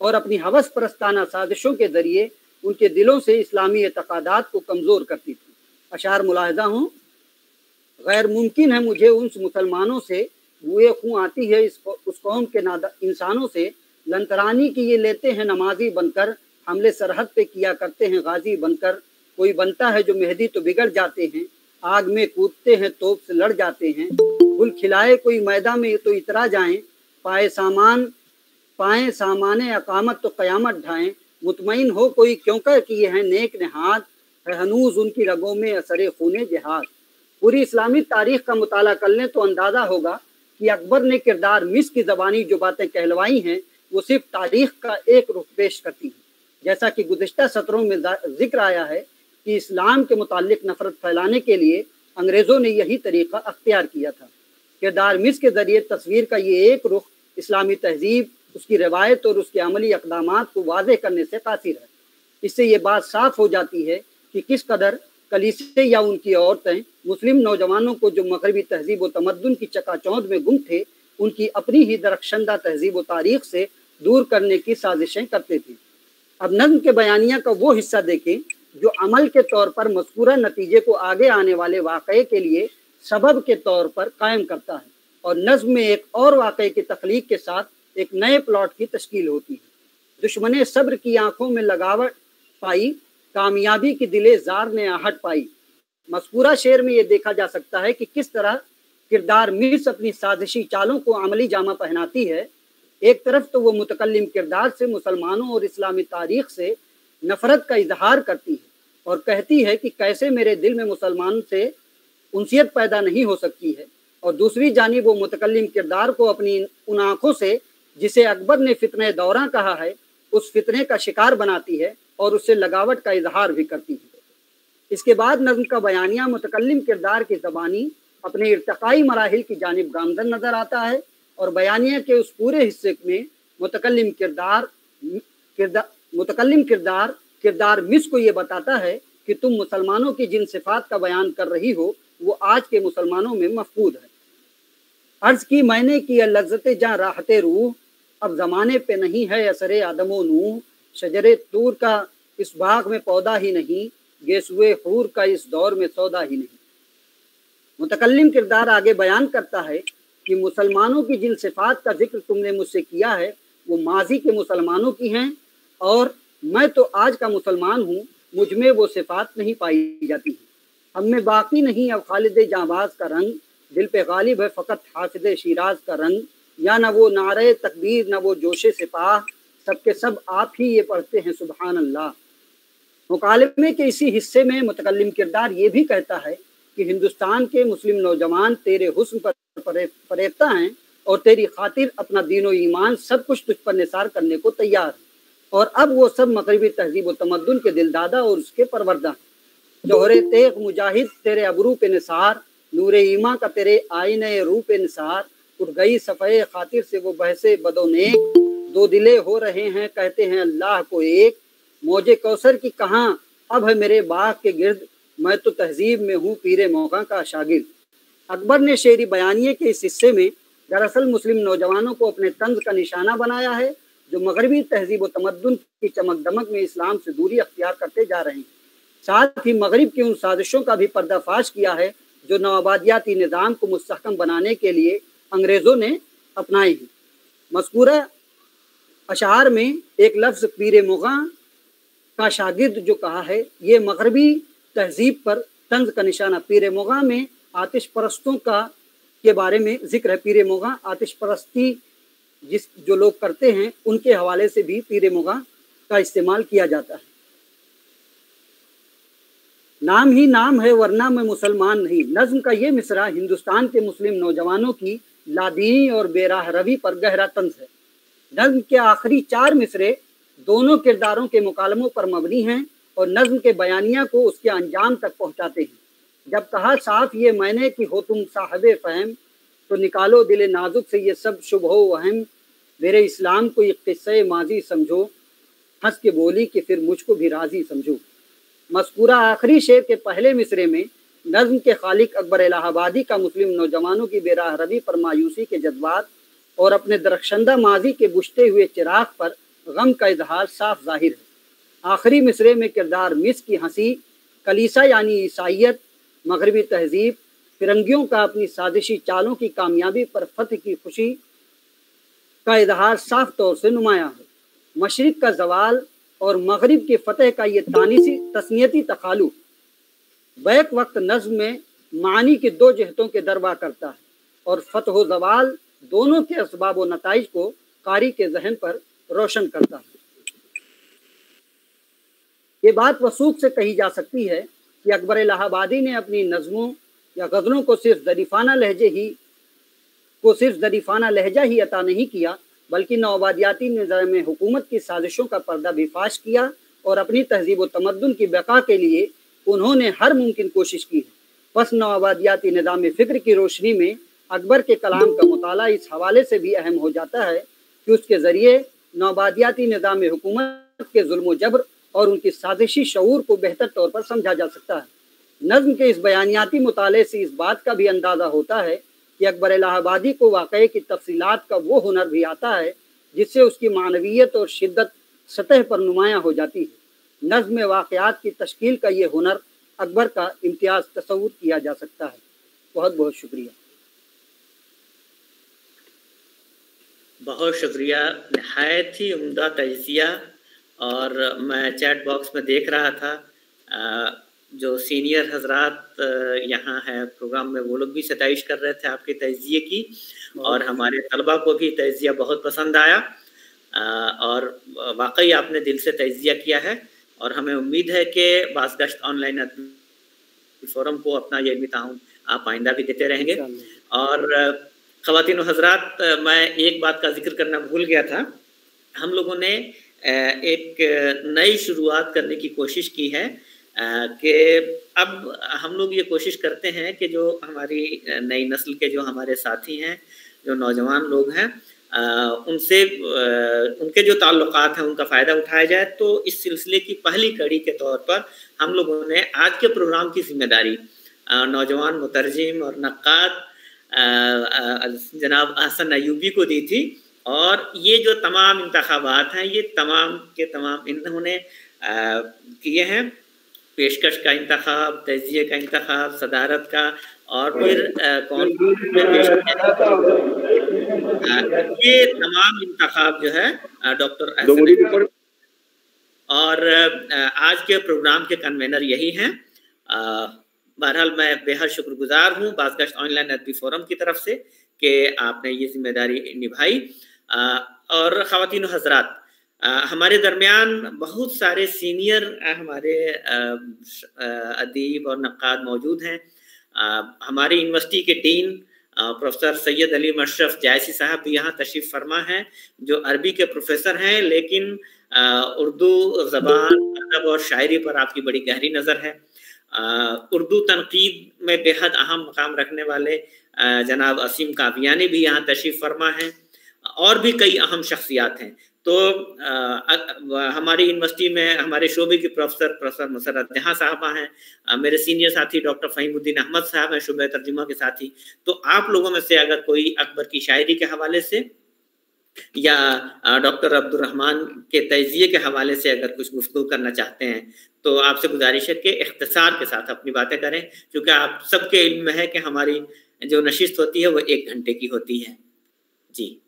और अपनी हवस परस्ताना साजिशों के ज़रिए उनके दिलों से इस्लामी एतक़ादात को कमज़ोर करती थी। अशार मुलाहिज़ा हूँ, गैर मुमकिन है मुझे उन मुसलमानों से बुए खूँ आती है उस कौम के इंसानों से लंतरानी की ये लेते हैं नमाजी बनकर, हमले सरहद पे किया करते हैं गाजी बनकर। कोई बनता है जो मेहदी तो बिगड़ जाते हैं, आग में कूदते हैं तोप से लड़ जाते हैं। गुल खिलाए कोई मैदा में तो इतरा जाएं, पाए सामाने अकामत तो क़यामत ढाएं। मुतमईन हो कोई क्यों कर किए हैं नेक नेहाद, है हनूज उनकी रगों में असरे खूने जिहाद। पूरी इस्लामी तारीख़ का मुताला कर लें तो अंदाज़ा होगा कि अकबर ने किरदार मिस की ज़बानी जो बातें कहलवाई हैं वो सिर्फ तारीख़ का एक रुख पेश करती हैं। जैसा कि गुज़िश्ता सत्रों में जिक्र आया है कि इस्लाम के मुतालिक नफ़रत फैलाने के लिए अंग्रेज़ों ने यही तरीक़ा अख्तियार किया था। किरदार मिस के ज़रिए तस्वीर का ये एक रुख इस्लामी तहज़ीब, उसकी रवायत और उसके अमली अक़दामात को वाज़ेह करने से कासिर है। इससे ये बात साफ़ हो जाती है कि किस कदर कलीसिया या उनकी औरतें मुस्लिम नौजवानों को जो मग़रिबी तहज़ीब व तमद्दुन की चकाचौंध में गुम थे, उनकी अपनी ही दरख्शंदा तहज़ीब व तारीख़ से दूर करने की साजिशें करते थे। अब नज़्म के बयानिया का वो हिस्सा देखें जो अमल के तौर पर मज़कूरा नतीजे को आगे आने वाले वाक़े के लिए सबब के तौर पर कायम करता है। और नज़्म में एक और वाक़े की तख्लीक के साथ एक नए प्लॉट की तश्कील होती है। दुश्मने सब्र की आंखों में लगावट पाई, कामयाबी की दिले जार ने आहट पाई। मज़कूरा शेर में ये देखा जा सकता है कि किस तरह किरदार मिर्स अपनी साजिशी चालों को अमली जामा पहनाती है। एक तरफ तो वो मुतकल्लिम किरदार से मुसलमानों और इस्लामी तारीख से नफ़रत का इजहार करती है और कहती है कि कैसे मेरे दिल में मुसलमान से उनसियत पैदा नहीं हो सकती है, और दूसरी जानिब वो मुतकल्लिम किरदार को अपनी उन आँखों से जिसे अकबर ने फितने दौरा कहा है उस फितने का शिकार बनाती है और उससे लगावट का इजहार भी करती है। इसके बाद नज़्म का बयानिया मुतकल्लिम किरदार की ज़बानी अपने इर्तकाई मराहिल की जानिब गामज़न नज़र आता है और बयानिया के उस पूरे हिस्से में मुतकल्लिम किरदार मिस को ये बताता है कि तुम मुसलमानों की जिन सिफात का बयान कर रही हो वो आज के मुसलमानों में मफकूद है। अर्ज़ की मैंने कि लज़्ज़त जां राहते रूह, अब ज़माने पे नहीं है असरे आदमो नूह, शजरे तूर का इस बाग में पौधा ही नहीं, गेसुए हूर का इस दौर में सौदा ही नहीं। मुतकल्लिम किरदार आगे बयान करता है कि मुसलमानों की जिन सिफात का जिक्र तुमने मुझसे किया है वो माजी के मुसलमानों की हैं और मैं तो आज का मुसलमान हूँ, मुझ में वो सिफात नहीं पाई जाती हैं। हम में बाकी नहीं अब खालिद जांबाज का रंग, दिल पे गालिब है फ़कत हाफिज़ शिराज का रंग, या न वो नारे तकबीर न वो जोशे सिपाह, सबके सब आप ही ये पढ़ते हैं सुबहान अल्लाह। मुकालमे के इसी हिस्से में मुतकल्लिम किरदार ये भी कहता है कि हिंदुस्तान के मुस्लिम नौजवान तेरे हुस्न पर फरेफ्ता हैं और तेरी खातिर अपना दीन और ईमान सब कुछ तुझ पर निसार करने को तैयार है, और अब वो सब मगरबी तहजीब व तमद्दुन के दिलदादा और उसके परवरदा हैं। जोहरे तेग मुजाहिद तेरे अबरू पे निसार, नूरे ईमा का तेरे आईने रू पे निसार, उठ गई सफ़े खातिर से वो बहसे बदो नेक, दो दिले हो रहे हैं कहते हैं अल्लाह को एक, मौजे कौसर की कहाँ अब है मेरे बाग के गिर्द, मैं तो तहजीब में हूँ पीरे मौका का शागिर्द। अकबर ने शेरी बयानिए के इस हिस्से में दरअसल मुस्लिम नौजवानों को अपने तंज का निशाना बनाया है जो मगरबी तहजीब व तमद्दुन की चमक दमक में इस्लाम से दूरी अख्तियार करते जा रहे हैं। साथ ही मगरिब की उन साजिशों का भी पर्दाफाश किया है जो नवाबादियाती निज़ाम को मुस्तहकम बनाने के लिए अंग्रेज़ों ने अपनाए हैं। मज़कूरा अशआर में एक लफ्ज़ पीरे मुग़ा का शागिर्द जो कहा है ये मगरबी तहजीब पर तंज का निशाना। पीरे मुग़ा में आतिश परस्तों का के बारे में जिक्र है। पीरे मुग़ा आतिश परस्ती जो लोग करते हैं उनके हवाले से भी पीरे मुग़ा का इस्तेमाल किया जाता है। नाम ही नाम है वरना मैं मुसलमान नहीं, नज़्म का ये मिसरा हिंदुस्तान के मुस्लिम नौजवानों की लादीनी और बेराह रवी पर गहरा तंज है। नज़्म के आखिरी 4 मिसरे दोनों किरदारों के मुकालमों पर मबनी हैं और नज़्म के बयानिया को उसके अंजाम तक पहुँचाते हैं। जब कहा साफ ये मैंने कि हो तुम साहिबे फ़हम, तो निकालो दिल नाजुक से ये सब शुबहो वहम, मेरे इस्लाम को एक किस्से माजी समझो, हंस के बोली कि फिर मुझको भी राज़ी समझो। मज़कूरा आखिरी शेर के पहले मिसरे में नज़्म के खालिक अकबर इलाहाबादी का मुस्लिम नौजवानों की बेराह रवी पर मायूसी के जज्बात और अपने दरख्शंदा माजी के बुझते हुए चिराग पर गम का इजहार साफ जाहिर है। आखिरी मिसरे में किरदार मिस की हंसी, कलीसा यानी ईसाइयत, मगरबी तहजीब, फिरंगियों का अपनी साजिशी चालों की कामयाबी पर फतह की खुशी का इजहार साफ तौर से नुमाया है। मशरिक का जवाल और मगरिब के फतह का ये तस्नीयती तखालु बैक वक्त नज़्म में मानी की 2 जहतों के दरबा करता है और फतह व जवाल दोनों के असबाब व नताइज को कारी के जहन पर रोशन करता है। ये बात वसूख से कही जा सकती है कि अकबर इलाहाबादी ने अपनी नज़मों या गज़लों को सिर्फ ज़रीफ़ाना लहजा ही अता नहीं किया, बल्कि नौआबादियाती निज़ाम हुकूमत की साजिशों का पर्दा भी फाश किया और अपनी तहजीब व तमद्दुन की बका के लिए उन्होंने हर मुमकिन कोशिश की है। बस नौआबादियाती निज़ाम फ़िक्र की रोशनी में अकबर के कलाम का मुताला इस हवाले से भी अहम हो जाता है कि उसके ज़रिए नौआबादियाती निज़ाम हुकूमत के जुल्म व जबर और उनकी साजिशी शऊर को बेहतर तौर पर समझा जा सकता है। नज़्म के इस बयानियाती मुताले से इस बात का भी अंदाज़ा होता है कि अकबर इलाहाबादी को वाक़ये की तफसीलात का वो हुनर भी आता है जिससे उसकी मानवियत और शिद्दत सतह पर नुमायाँ हो जाती है। नज़्म में वाक़यात की तश्कील का ये हुनर अकबर का इम्तियाज़ तस्वुर किया जा सकता है। बहुत बहुत शुक्रिया। बहुत शुक्रिया, नहायत ही उम्दा तजिया। और मैं चैट बॉक्स में देख रहा था जो सीनियर हजरात यहाँ है प्रोग्राम में, वो लोग भी सताइश कर रहे थे आपके तजिए की, और हमारे तलबा को भी तजिया बहुत पसंद आया। और वाकई आपने दिल से तजिया किया है, और हमें उम्मीद है कि बाज़गश्त ऑनलाइन फोरम को अपना ये भी ताउन आप आइंदा भी देते रहेंगे। और ख़वातीन व हज़रात, मैं एक बात का जिक्र करना भूल गया था। हम लोगों ने एक नई शुरुआत करने की कोशिश की है कि अब हम लोग ये कोशिश करते हैं कि जो हमारी नई नस्ल के जो हमारे साथी हैं, जो नौजवान लोग हैं, उनसे उनके जो ताल्लुकात हैं उनका फ़ायदा उठाया जाए। तो इस सिलसिले की पहली कड़ी के तौर पर हम लोगों ने आज के प्रोग्राम की जिम्मेदारी नौजवान मुतरजिम और नक्काद जनाब अहसन अयूबी को दी थी। और ये जो तमाम इंतखाबात हैं, ये तमाम के तमाम इन्होंने किए हैं, पेशकश का इंतखाब, तजिए का इंतखाब, सदारत का, और फिर कौन ये तमाम इंतखाब जो है डॉक्टर अहसन, और आज के प्रोग्राम के कन्वेनर यही हैं। बहरहाल मैं बेहद शुक्रगुजार हूँ बाज़गश्त ऑनलाइन अदबी फोरम की तरफ से कि आपने ये जिम्मेदारी निभाई। और ख़वातीन हज़रात, हमारे दरमियान बहुत सारे सीनियर हमारे अदीब और नक्काद मौजूद हैं। हमारी यूनिवर्सिटी के डीन प्रोफेसर सैयद अली मशरफ जायसी साहब भी यहाँ तशरीफ़ फरमा हैं, जो अरबी के प्रोफेसर हैं, लेकिन उर्दू ज़बान, अदब और शायरी पर आपकी बड़ी गहरी नज़र है। उर्दू तनकीद में बेहद अहम मकाम रखने वाले जनाब असीम कावियानी भी यहाँ तशरीफ़ फरमा हैं, और भी कई अहम शख्सियात हैं। तो हमारी यूनिवर्सिटी में हमारे शोबे के प्रोफेसर मुसर्रत जहाँ साहबा हैं, मेरे सीनियर साथी डॉक्टर फ़हीमुद्दीन अहमद साहब हैं शोबे तर्जुमा के साथी। तो आप लोगों में से अगर कोई अकबर की शायरी के हवाले से या डॉक्टर अब्दुर्रहमान के तजिए के हवाले से अगर कुछ गुफ्तगू करना चाहते हैं, तो आपसे गुजारिश है कि इख्तिसार के साथ अपनी बातें करें, क्योंकि आप सबके इल्म में है कि हमारी जो नशिस्त होती है वो 1 घंटे की होती है। जी,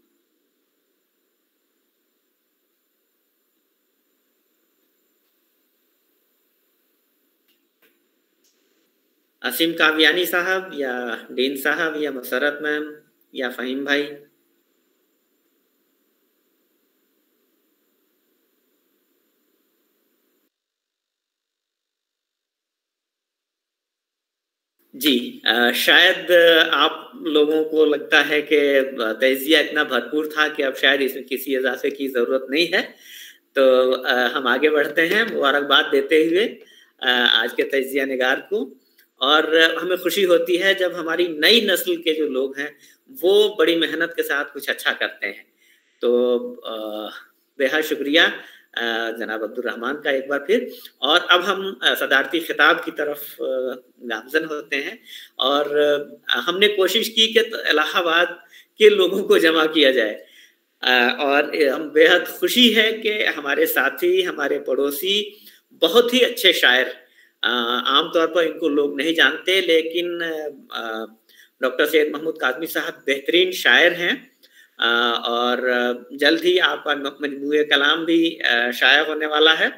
असीम कावियानी साहब या डीन साहब या मुसर्रत मैम या फ़हीम भाई। जी, शायद आप लोगों को लगता है कि तजिया इतना भरपूर था कि अब शायद इसमें किसी इजाफे की ज़रूरत नहीं है। तो हम आगे बढ़ते हैं मुबारकबाद देते हुए आज के तजिया निगार को। और हमें खुशी होती है जब हमारी नई नस्ल के जो लोग हैं वो बड़ी मेहनत के साथ कुछ अच्छा करते हैं। तो बेहद शुक्रिया जनाब अब्दुर्रहमान का एक बार फिर। और अब हम सदारती खिताब की तरफ गामजन होते हैं, और हमने कोशिश की कि इलाहाबाद के लोगों को जमा किया जाए, और हम बेहद खुशी है कि हमारे साथी, हमारे पड़ोसी बहुत ही अच्छे शायर, आमतौर पर इनको लोग नहीं जानते, लेकिन डॉक्टर सैयद महमूद काज़मी साहब बेहतरीन शायर हैं, और जल्द ही आपका मजमूए कलाम भी शाया होने वाला है।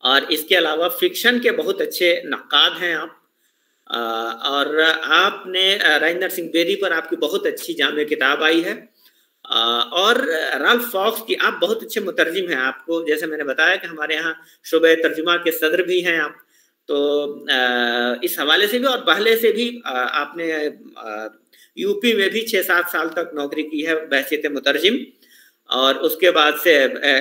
और इसके अलावा फिक्शन के बहुत अच्छे नक्काद हैं आप, और आपने राजेंद्र सिंह बेदी पर आपकी बहुत अच्छी जामे किताब आई है, और राल्फ फॉक्स की आप बहुत अच्छे मुतरजिम हैं। आपको जैसे मैंने बताया कि हमारे यहाँ शोबे तर्जुमा के सदर भी हैं आप, तो इस हवाले से भी और पहले से भी आपने यूपी में भी 6-7 साल तक नौकरी की है बहसीत मुतरजिम, और उसके बाद से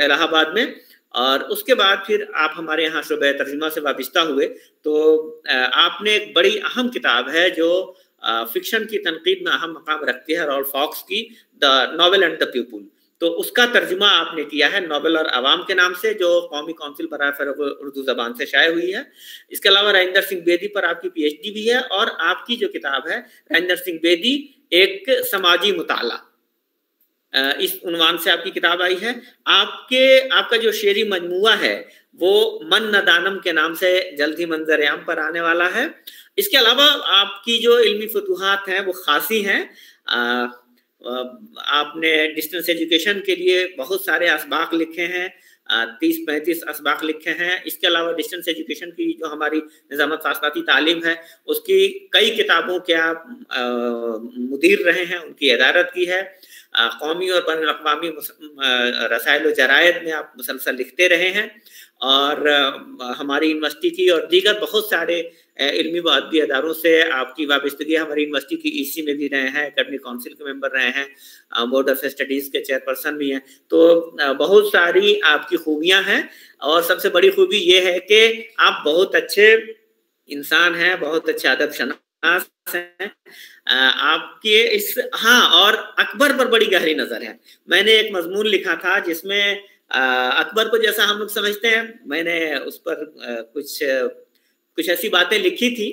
इलाहाबाद में, और उसके बाद फिर आप हमारे यहाँ शोबे तर्जुमा से वाबस्ता हुए। तो आपने एक बड़ी अहम किताब है जो फिक्शन की तनकीद में अहम मकाम रखती है, राल्फ फॉक्स की the novel and the people. तो उसका तर्जुमा आपने किया है नॉवेल और अवाम के नाम से, जो कौमी काउंसिल बराए फ़रोग़ उर्दू ज़बान से शाये हुई है। इसके अलावा राजेंद्र सिंह बेदी पर आपकी PhD भी है, और आपकी जो किताब है राजेंद्र सिंह बेदी एक समाजी मुताला, इस उन्वान से आपकी किताब आई है। आपका जो शेरी मजमुआ है वो मन नदानम के नाम से जल्द ही मंजर आम पर आने वाला है। इसके अलावा आपकी जो इल्मी फतूहात हैं वो खासी हैं। आपने डिस्टेंस एजुकेशन के लिए बहुत सारे असबाक लिखे हैं, 30-35 असबाक लिखे हैं। इसके अलावा डिस्टेंस एजुकेशन की जो हमारी निज़ामत सासराती तालीम है उसकी कई किताबों के आप मुदीर रहे हैं, उनकी इदारत की है। कौमी और बैनुल अक़वामी रसाइल व जरायद में आप मुसलसल लिखते रहे हैं और हमारी यूनिवर्सिटी की और दीगर बहुत सारे इल्मी व अदबी अदारों से आपकी वाबस्तगी हमारी यूनिवर्सिटी की ईसी में भी रहे हैं, एकेडमिक काउंसिल के मेंबर रहे हैं, बोर्ड ऑफ स्टडीज़ के चेयरपर्सन भी हैं। तो बहुत सारी आपकी खूबियां हैं और सबसे बड़ी खूबी ये है कि आप बहुत अच्छे इंसान हैं, बहुत अच्छे अदब शनास हैं। आपके इस और अकबर पर बड़ी गहरी नज़र है। मैंने एक मजमून लिखा था जिसमें अकबर को जैसा हम लोग समझते हैं, मैंने उस पर कुछ ऐसी बातें लिखी थी।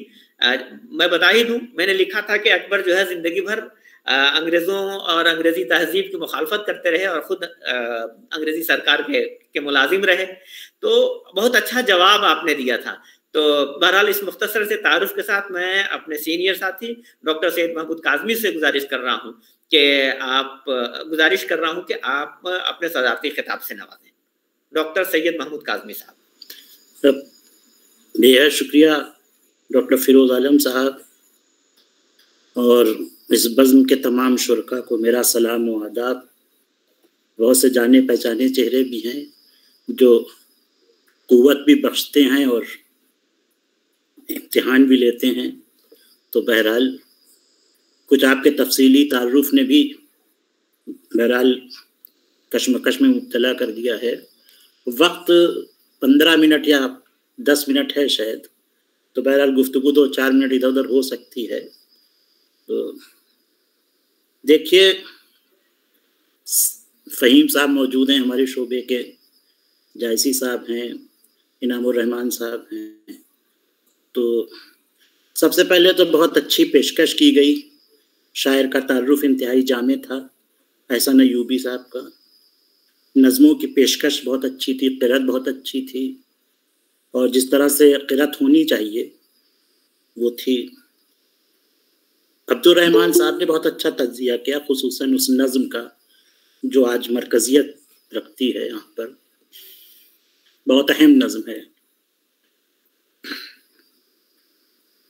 मैं बता ही दूं, मैंने लिखा था कि अकबर जो है जिंदगी भर अंग्रेज़ों और अंग्रेज़ी तहजीब की मुखालफत करते रहे और ख़ुद अंग्रेज़ी सरकार के मुलाजिम रहे। तो बहुत अच्छा जवाब आपने दिया था। तो बहरहाल इस मुख्तसर से तारुफ के साथ मैं अपने सीनियर साथी डॉक्टर सैयद महमूद काज़मी से गुजारिश कर रहा हूँ कि आप अपने सदारती खिताब से नवाजें। डॉक्टर सैयद महमूद काज़मी साहब। बेहद शुक्रिया डॉक्टर फ़िरोज़ आलम साहब, और इस बज़्म के तमाम शुरका को मेरा सलाम व आदाब। बहुत से जाने पहचाने चेहरे भी हैं जो क़ुव्वत भी बख्शते हैं और इम्तिहान भी लेते हैं। तो बहरहाल कुछ आपके तफसीली तारुफ ने भी बहरहाल कश्मकश में मुब्तला कर दिया है। वक्त 15 मिनट या 10 मिनट है शायद, तो बहरहाल गुफ्तगू 2-4 मिनट इधर उधर हो सकती है। तो देखिए, फ़हीम साहब मौजूद हैं, हमारे शोबे के जायसी साहब हैं, इनामुर रहमान साहब हैं। तो सबसे पहले तो बहुत अच्छी पेशकश की गई। शायर का तारुफ इंतहाई जामे था, एहसान अय्यूबी साहब का। नज़मों की पेशकश बहुत अच्छी थी, क़िरात बहुत अच्छी थी, और जिस तरह से क़िरात होनी चाहिए वो थी। अब्दुल रहमान साहब ने बहुत अच्छा तज्ज़िया किया, खुसूसन उस नज़्म का जो आज मरकज़ियत रखती है यहाँ पर। बहुत अहम नज़्म है।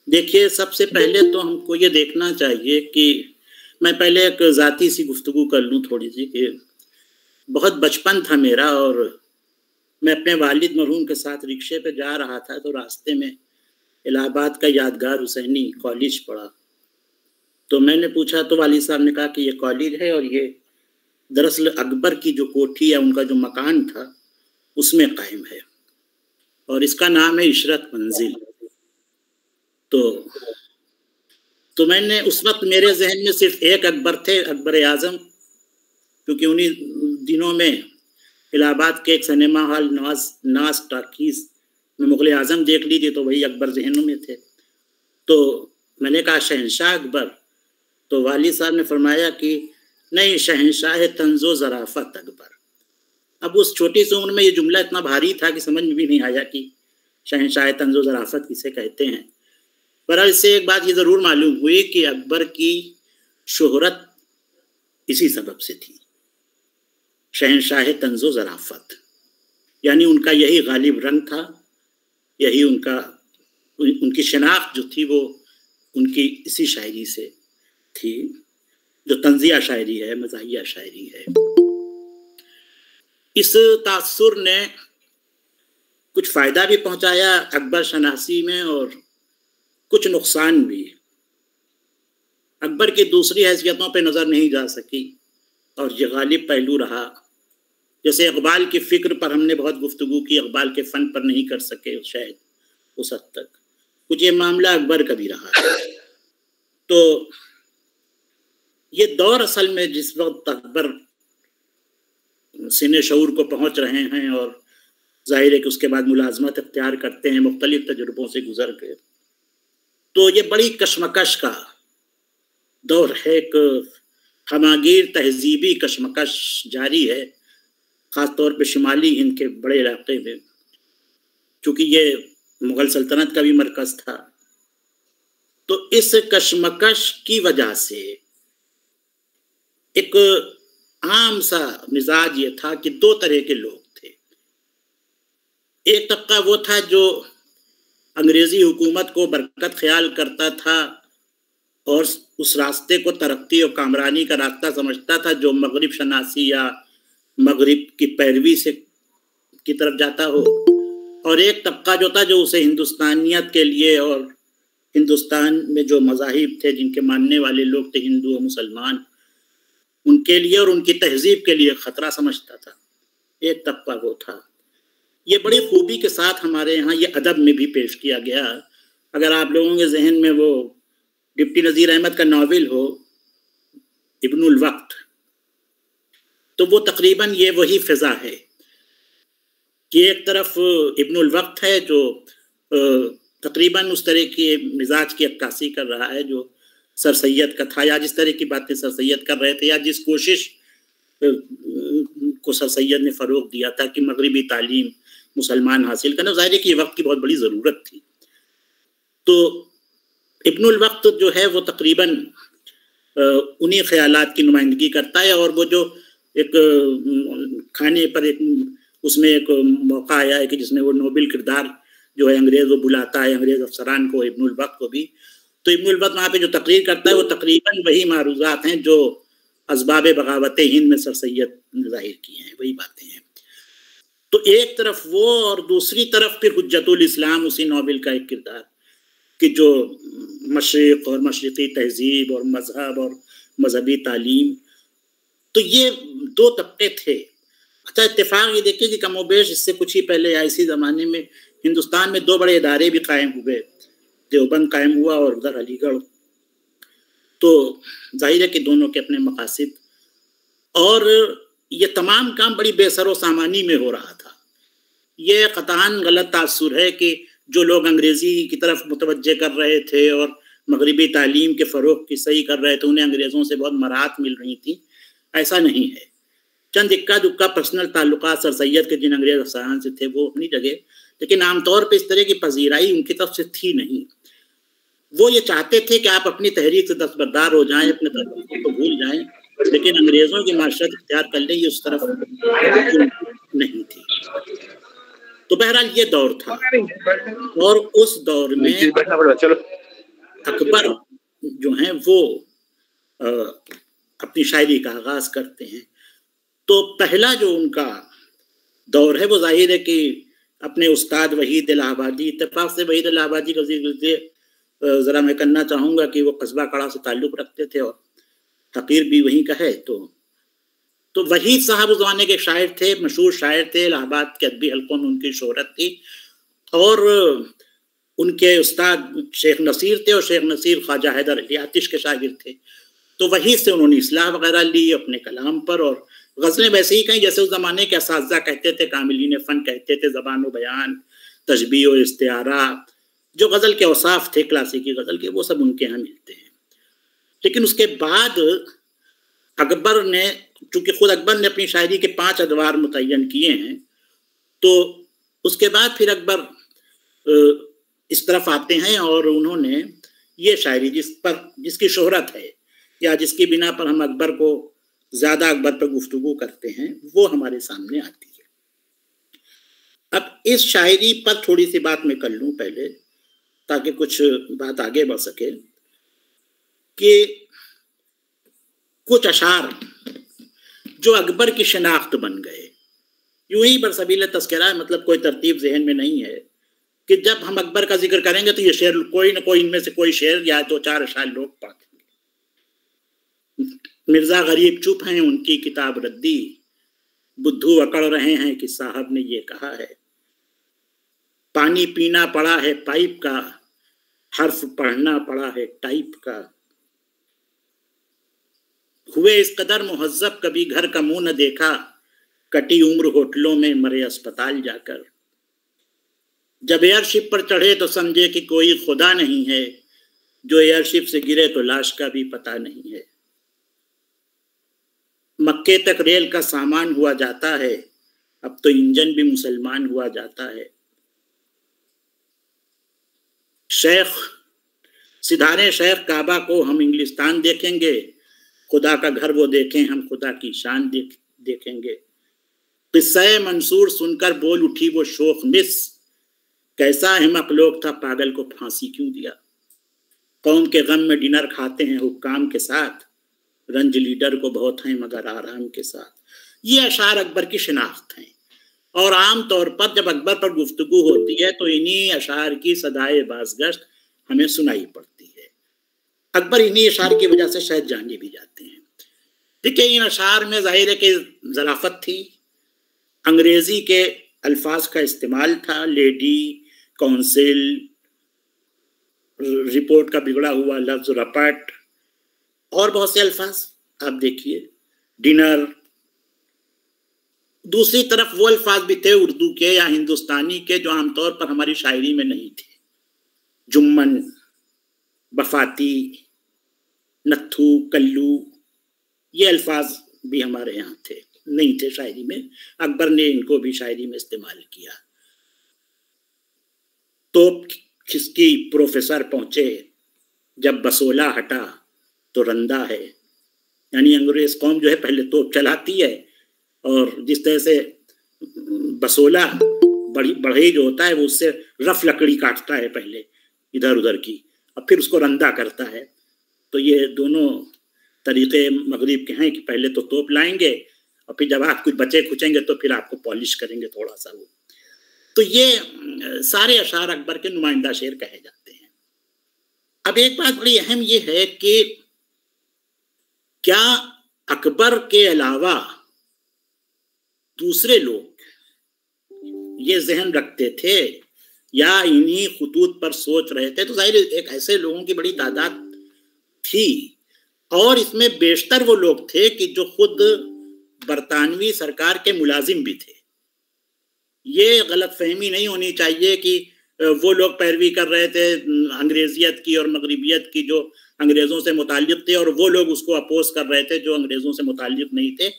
देखिए, सबसे पहले तो हमको ये देखना चाहिए कि मैं पहले एक ज़ाती सी गुफ्तगू कर लूँ थोड़ी सी, कि बहुत बचपन था मेरा और मैं अपने वालिद मरहूम के साथ रिक्शे पे जा रहा था, तो रास्ते में इलाहाबाद का यादगार हुसैनी कॉलेज पड़ा। तो मैंने पूछा तो वालिद साहब ने कहा कि ये कॉलेज है और ये दरअसल अकबर की जो कोठी या उनका जो मकान था उसमें कायम है और इसका नाम है इशरत मंजिल। तो मैंने उस वक्त मेरे जहन में सिर्फ एक अकबर थे, अकबर आज़म, क्योंकि उन्हीं दिनों में इलाहाबाद के एक सिनेमा हॉल नाज टाकीज़ में मुग़ल आज़म देख ली थी, तो वही अकबर जहनों में थे। तो मैंने कहा शहंशाह अकबर, तो वालिद साहब ने फरमाया कि नहीं, शहंशाह तंज़ो ज़राफ़त अकबर। अब उस छोटी सी उम्र में ये जुमला इतना भारी था कि समझ में भी नहीं आया कि शहंशाह तंज़ो ज़राफ़त किसे कहते हैं। पर इससे एक बात ये ज़रूर मालूम हुई कि अकबर की शोहरत इसी सबब से थी, शहंशाह तंज़ो ज़राफ़त, यानी उनका यही गालिब रंग था, यही उनकी शनाख्त जो थी वो उनकी इसी शायरी से थी, जो तंज़िया शायरी है, मज़ाहिया शायरी है। इस तासुर ने कुछ फ़ायदा भी पहुँचाया अकबर शनासी में और कुछ नुकसान भी। अकबर की दूसरी हैसियतों पे नज़र नहीं जा सकी और ये गालिब पहलू रहा। जैसे इक़बाल की फ़िक्र पर हमने बहुत गुफ्तगू की, इक़बाल के फ़न पर नहीं कर सके शायद उस हद तक, कुछ ये मामला अकबर का भी रहा। तो ये दौर असल में जिस वक्त अकबर सिने शऊर को पहुँच रहे हैं और ज़ाहिर है कि उसके बाद मुलाजमत इख्तियार करते हैं, मुख्तलिफ तजुर्बों से गुजर के, तो ये बड़ी कशमकश का दौर है। एक हमागीर तहजीबी कशमकश जारी है, ख़ास तौर पे शुमाली हिंद के बड़े इलाके में, चूँकि ये मुग़ल सल्तनत का भी मरकज़ था। तो इस कशमकश की वजह से एक आम सा मिजाज ये था कि दो तरह के लोग थे। एक तबका वो था जो अंग्रेजी हुकूमत को बरकत ख्याल करता था और उस रास्ते को तरक्की और कामरानी का रास्ता समझता था जो मगरिब शनासी या मगरिब की पैरवी से की तरफ जाता हो, और एक तबका जो था जो उसे हिंदुस्तानियत के लिए और हिंदुस्तान में जो मज़ाहिब थे जिनके मानने वाले लोग थे हिंदू और मुसलमान, उनके लिए और उनकी तहजीब के लिए ख़तरा समझता था। एक तबका वो था। ये बड़ी खूबी के साथ हमारे यहाँ ये अदब में भी पेश किया गया। अगर आप लोगों के जहन में वो डिप्टी नज़ीर अहमद का नावल हो इब्नुल वक्त, तो वो तकरीबन ये वही फ़िज़ा है कि एक तरफ इब्नुल वक्त है जो तकरीबन उस तरह के मिजाज की अक्कासी कर रहा है जो सर सैयद का था, या जिस तरह की बातें सर सैयद कर रहे थे, या जिस कोशिश को सर सैयद ने फ़रोग़ दिया था कि मगरिबी तालीम मुसलमान हासिल करना। ज़ाहिर है कि ये वक्त की बहुत बड़ी ज़रूरत थी। तो इब्नुल वक्त जो है वो तकरीबन उन्हीं ख्यालात की नुमाइंदगी करता है, और वो जो एक खाने पर एक उसमें एक मौका आया है कि जिसमें वो नोबल किरदार जो है अंग्रेज़ वो बुलाता है अंग्रेज़ अफसरान को, इब्नुल वक्त को भी। तो इब्नुल वक्त वहाँ पे जो तकरीर करता है वो तकरीबन वही मारूज़ात हैं जो असबाब बगावत हिंद में सर सैयद ने ज़ाहिर किए हैं, वही बातें हैं। तो एक तरफ वो और दूसरी तरफ फिर हुज्जतुल इस्लाम उसी नोबल का एक किरदार कि जो मशरिक़ और मशरिक़ी तहजीब और मज़हब और मजहबी तालीम, तो ये दो तबके थे। अच्छा इत्तेफाक ये देखिए कि कमोबेश इससे कुछ ही पहले या इसी ज़माने में हिंदुस्तान में दो बड़े इदारे भी कायम हुए, देवबंद कायम हुआ और उधर अलीगढ़। तो जाहिर है कि दोनों के अपने मकासद, और ये तमाम काम बड़ी बेसरो सामानी में हो रहा था। ये क़तआन गलत तासुर है कि जो लोग अंग्रेज़ी की तरफ मुतवज्जे कर रहे थे और मगरिबी तालीम के फ़रोग़ की सही कर रहे थे, उन्हें अंग्रेज़ों से बहुत मराहत मिल रही थी। ऐसा नहीं है। चंद इक्का दुक्का पर्सनल ताल्लुकात सर सैयद के जिन अंग्रेज़ अफसरान से थे वो अपनी जगह, लेकिन आमतौर पर इस तरह की पजीराई उनकी तरफ से थी नहीं। वो ये चाहते थे कि आप अपनी तहरीक से दस्तबरदार हो जाएं, अपने तरीक़ों को भूल जाएं, लेकिन अंग्रेज़ों की माशरत इख्तियार कर लें, ये उस तरफ नहीं थी। तो बहरहाल ये दौर था, और उस दौर में अकबर जो हैं वो अपनी शायरी का आगाज़ करते हैं। तो पहला जो उनका दौर है वो जाहिर है कि अपने उस्ताद वहीद इलाहाबादी, इत्तेफाक से वहीद इलाहाबादी का जिक्र ज़रा मैं करना चाहूँगा कि वो कस्बा कड़ा से ताल्लुक़ रखते थे और फ़कीर भी वहीं का है। तो वहीद साहब उस ज़माने के शायर थे, मशहूर शायर थे, इलाहाबाद के अदबी हल्कों में उनकी शोहरत थी, और उनके उस्ताद शेख नसीर थे, और शेख नसीर ख्वाजा हैदर अली आतिश के शागिर्द थे। तो वहीं से उन्होंने इस्लाह वगैरह ली अपने कलाम पर, और गज़लें वैसे ही कहीं जैसे उस ज़माने के असातिज़ा कहते थे, कामिलीन फ़न कहते थे, ज़बान व बयान, तशबीह व इस्तिआरा, जो गज़ल के औसाफ थे क्लासिकी गज़ल के, वो सब उनके यहाँ मिलते हैं। लेकिन उसके बाद अकबर ने, चूँकि ख़ुद अकबर ने अपनी शायरी के 5 अदवार मुतय्यन किए हैं, तो उसके बाद फिर अकबर इस तरफ आते हैं और उन्होंने ये शायरी जिसकी शोहरत है या जिसकी बिना पर हम अकबर को ज़्यादा अकबर पर गुफ्तगू करते हैं, वो हमारे सामने आती है। अब इस शायरी पर थोड़ी सी बात मैं कर लूँ पहले, ताकि कुछ बात आगे बढ़ सके, कि कुछ अशार जो अकबर की शनाख्त बन गए, यूं ही बरसबील तस्करा, मतलब कोई तरतीब जहन में नहीं है कि जब हम अकबर का जिक्र करेंगे तो ये शेर कोई ना कोई, इनमें से कोई शेर या 2-4 अशार लोग पढ़ेंगे। मिर्ज़ा गरीब चुप हैं, उनकी किताब रद्दी, बुद्धू अकड़ रहे हैं कि साहब ने ये कहा है, पानी पीना पड़ा है पाइप का, हर्फ पढ़ना पड़ा है टाइप का, हुए इस कदर मुहज्जब कभी घर का मुंह न देखा, कटी उम्र होटलों में मरे अस्पताल जाकर, जब एयरशिप पर चढ़े तो समझे कि कोई खुदा नहीं है, जो एयरशिप से गिरे तो लाश का भी पता नहीं है, मक्के तक रेल का सामान हुआ जाता है, अब तो इंजन भी मुसलमान हुआ जाता है, शेख सिधारे शेख काबा को हम इंग्लिस्तान देखेंगे, खुदा का घर वो देखें हम खुदा की शान देखेंगे। किस्सा मंसूर सुनकर बोल उठी वो शोख मिस, कैसा अहमक लोग था पागल को फांसी क्यों दिया। कौम के गम में डिनर खाते हैं हुक्काम के साथ, रंज लीडर को बहुत है मगर आराम के साथ। ये अशार अकबर की शिनाख्त हैं और आम तौर पर जब अकबर पर गुफ्तगू होती है तो इन्हीं अशार की सदाए बाज़गश्त हमें सुनाई पड़ती है। अकबर इन्हीं अशार की वजह से शायद जाने भी जाते हैं। देखिए इन अशार में ज़ाहिर है कि ज़राफ़त थी, अंग्रेज़ी के अल्फाज का इस्तेमाल था, लेडी, काउंसिल, रिपोर्ट का बिगड़ा हुआ लफ्ज़ रपट और बहुत से अल्फाज आप देखिए, डिनर। दूसरी तरफ वो अल्फाज भी थे उर्दू के या हिंदुस्तानी के जो आमतौर पर हमारी शायरी में नहीं थे, जुम्मन, बफाती, नत्थू, कल्लू, ये अल्फाज भी हमारे यहाँ थे, नहीं थे शायरी में। अकबर ने इनको भी शायरी में इस्तेमाल किया। तोप खिसकी प्रोफेसर पहुंचे, जब बसोला हटा तो रंदा है। यानी अंग्रेज कौम जो है पहले तोप चलाती है और जिस तरह से बसोला बढ़ई जो होता है वो उससे रफ लकड़ी काटता है पहले इधर उधर की, अब फिर उसको रंदा करता है। तो ये दोनों तरीके मगरिब के हैं कि पहले तो तोप लाएंगे और फिर जब आप कुछ बचे खुचेंगे तो फिर आपको पॉलिश करेंगे थोड़ा सा वो। तो ये सारे अशार अकबर के नुमाइंदा शेर कहे जाते हैं। अब एक बात बड़ी अहम ये है कि क्या अकबर के अलावा दूसरे लोग ये जहन रखते थे या इन्हीं खुतूत पर सोच रहे थे? तो जाहिर एक ऐसे लोगों की बड़ी तादाद थी और इसमें बेशतर वो लोग थे कि जो खुद बरतानवी सरकार के मुलाजिम भी थे। ये गलतफहमी नहीं होनी चाहिए कि वो लोग पैरवी कर रहे थे अंग्रेजियत की और मगरिबियत की जो अंग्रेज़ों से मुताल्लिक़ थे और वो लोग उसको अपोज कर रहे थे जो अंग्रेज़ों से मुताल्लिक़ नहीं थे।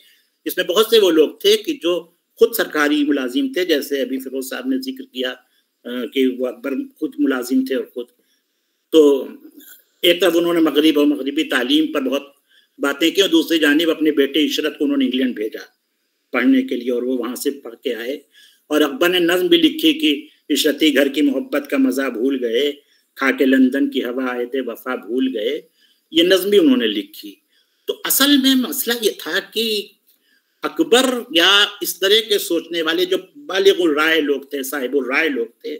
इसमें बहुत से वो लोग थे कि जो खुद सरकारी मुलाजिम थे, जैसे अभी फिरोज साहब ने जिक्र किया कि वो अकबर खुद मुलाजिम थे और खुद। तो एक तरफ उन्होंने मगरिब और मगरिबी तालीम पर बहुत बातें की और दूसरी जानिब अपने बेटे इशरत को उन्होंने इंग्लैंड भेजा पढ़ने के लिए और वो वहाँ से पढ़ के आए। और अकबर ने नज़्म भी लिखी कि इशरती घर की मोहब्बत का मज़ा भूल गए, खा के लंदन की हवा आए थे वफा भूल गए, ये नज़्म भी उन्होंने लिखी। तो असल में मसला ये था कि अकबर या इस तरह के सोचने वाले जो बालिगुल राय लोग थे, साहिबुल राय लोग थे,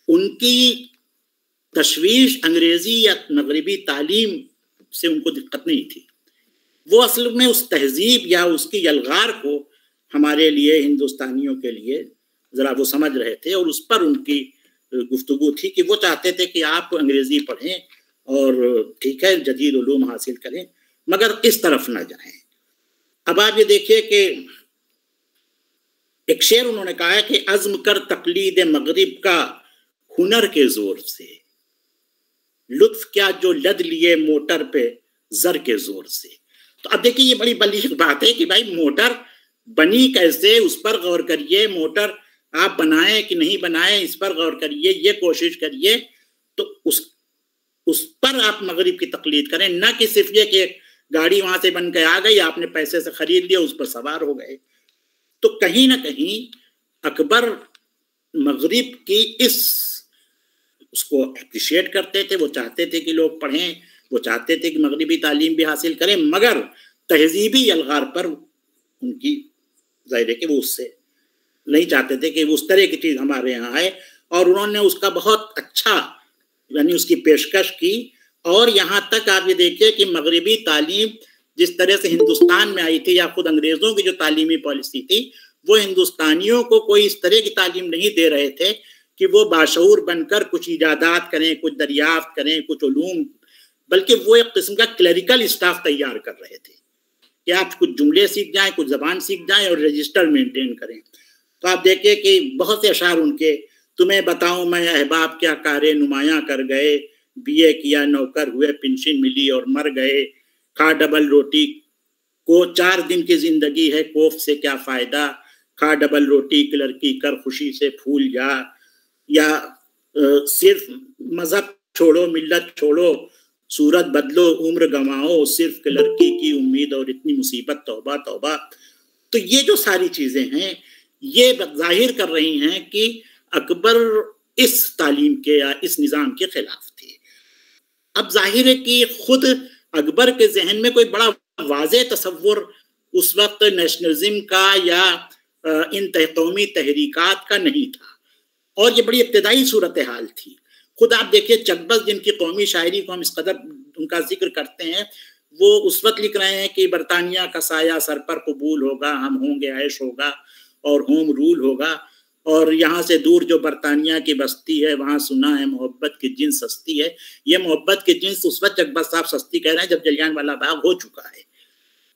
उनकी तशवीश अंग्रेज़ी या मगरिबी तालीम से उनको दिक्कत नहीं थी। वो असल में उस तहजीब या उसकी यलगार को हमारे लिए हिंदुस्तानियों के लिए ज़रा वो समझ रहे थे और उस पर उनकी गुफ्तगू थी कि वो चाहते थे कि आप अंग्रेज़ी पढ़ें और ठीक है जदीद उलूम हासिल करें मगर इस तरफ ना जाएं। अब आप ये देखिए कि एक शेर उन्होंने कहा है कि अज़्म कर तकलीद मगरिब का हुनर के जोर से, लुत्फ क्या जो लद लिए मोटर पे जर के जोर से। तो अब देखिए ये बड़ी बलीग बात है कि भाई मोटर बनी कैसे, उस पर गौर करिए, मोटर आप बनाएं कि नहीं बनाएं इस पर गौर करिए, ये कोशिश करिए। तो उस पर आप मगरिब की तकलीद करें, ना कि सिर्फ ये कि गाड़ी वहां से बन के आ गई, आपने पैसे से खरीद लिया, उस पर सवार हो गए। तो कहीं ना कहीं अकबर मगरिब की उसको अप्रिशिएट करते थे, वो चाहते थे कि लोग पढ़ें, वो चाहते थे कि मगरिबी तालीम भी हासिल करें, मगर तहजीबी अलगार पर उनकी जाहिर है कि वो उससे नहीं चाहते थे कि उस तरह की चीज़ हमारे यहाँ आए। और उन्होंने उसका बहुत अच्छा यानी उसकी पेशकश की। और यहाँ तक आप ये देखिए कि मगरिबी तालीम जिस तरह से हिंदुस्तान में आई थी या खुद अंग्रेज़ों की जो तालीमी पॉलिसी थी, वो हिंदुस्तानियों को कोई इस तरह की तालीम नहीं दे रहे थे कि वो बाशऊर बनकर कुछ इजादात करें, कुछ दरियाफ्त करें, कुछ उलूम, बल्कि वो एक किस्म का क्लरिकल स्टाफ तैयार कर रहे थे कि आप कुछ जुमले सीख जाएं, कुछ ज़बान सीख जाएं और रजिस्टर मेंटेन करें। तो आप देखिए कि बहुत से अशार उनके, तुम्हें बताऊं मैं अहबाब क्या कारे नुमायां कर गए, बीए किया नौकर हुए पेंशन मिली और मर गए, खा डबल रोटी को 4 दिन की जिंदगी है कोफ से क्या फ़ायदा, खा डबल रोटी क्लर्की कर खुशी से फूल जा, या सिर्फ मज़हब छोड़ो मिल्लत छोड़ो सूरत बदलो उम्र गंवाओ सिर्फ के लड़की की उम्मीद और इतनी मुसीबत तौबा तौबा। तो ये जो सारी चीजें हैं ये जाहिर कर रही हैं कि अकबर इस तालीम के या इस निज़ाम के खिलाफ थे। अब जाहिर है कि खुद अकबर के जहन में कोई बड़ा वाज़े तसव्वुर उस वक्त नेशनलिज्म का या इन कौमी तहरीकात का नहीं था, और ये बड़ी इब्तदाई सूरत हाल थी। खुद आप देखिए चकबस जिनकी कौमी शायरी को हम इस कदर उनका जिक्र करते हैं, वो उस वक्त लिख रहे हैं कि बरतानिया का साया सर पर कबूल होगा, हम होंगे ऐश होगा और होम रूल होगा, और यहाँ से दूर जो बरतानिया की बस्ती है वहाँ सुना है मोहब्बत की जिन्स सस्ती है। ये मोहब्बत की जिन्स उस वक्त चकबस साहब सस्ती कह रहे हैं जब जलियांवाला बाग हो चुका है।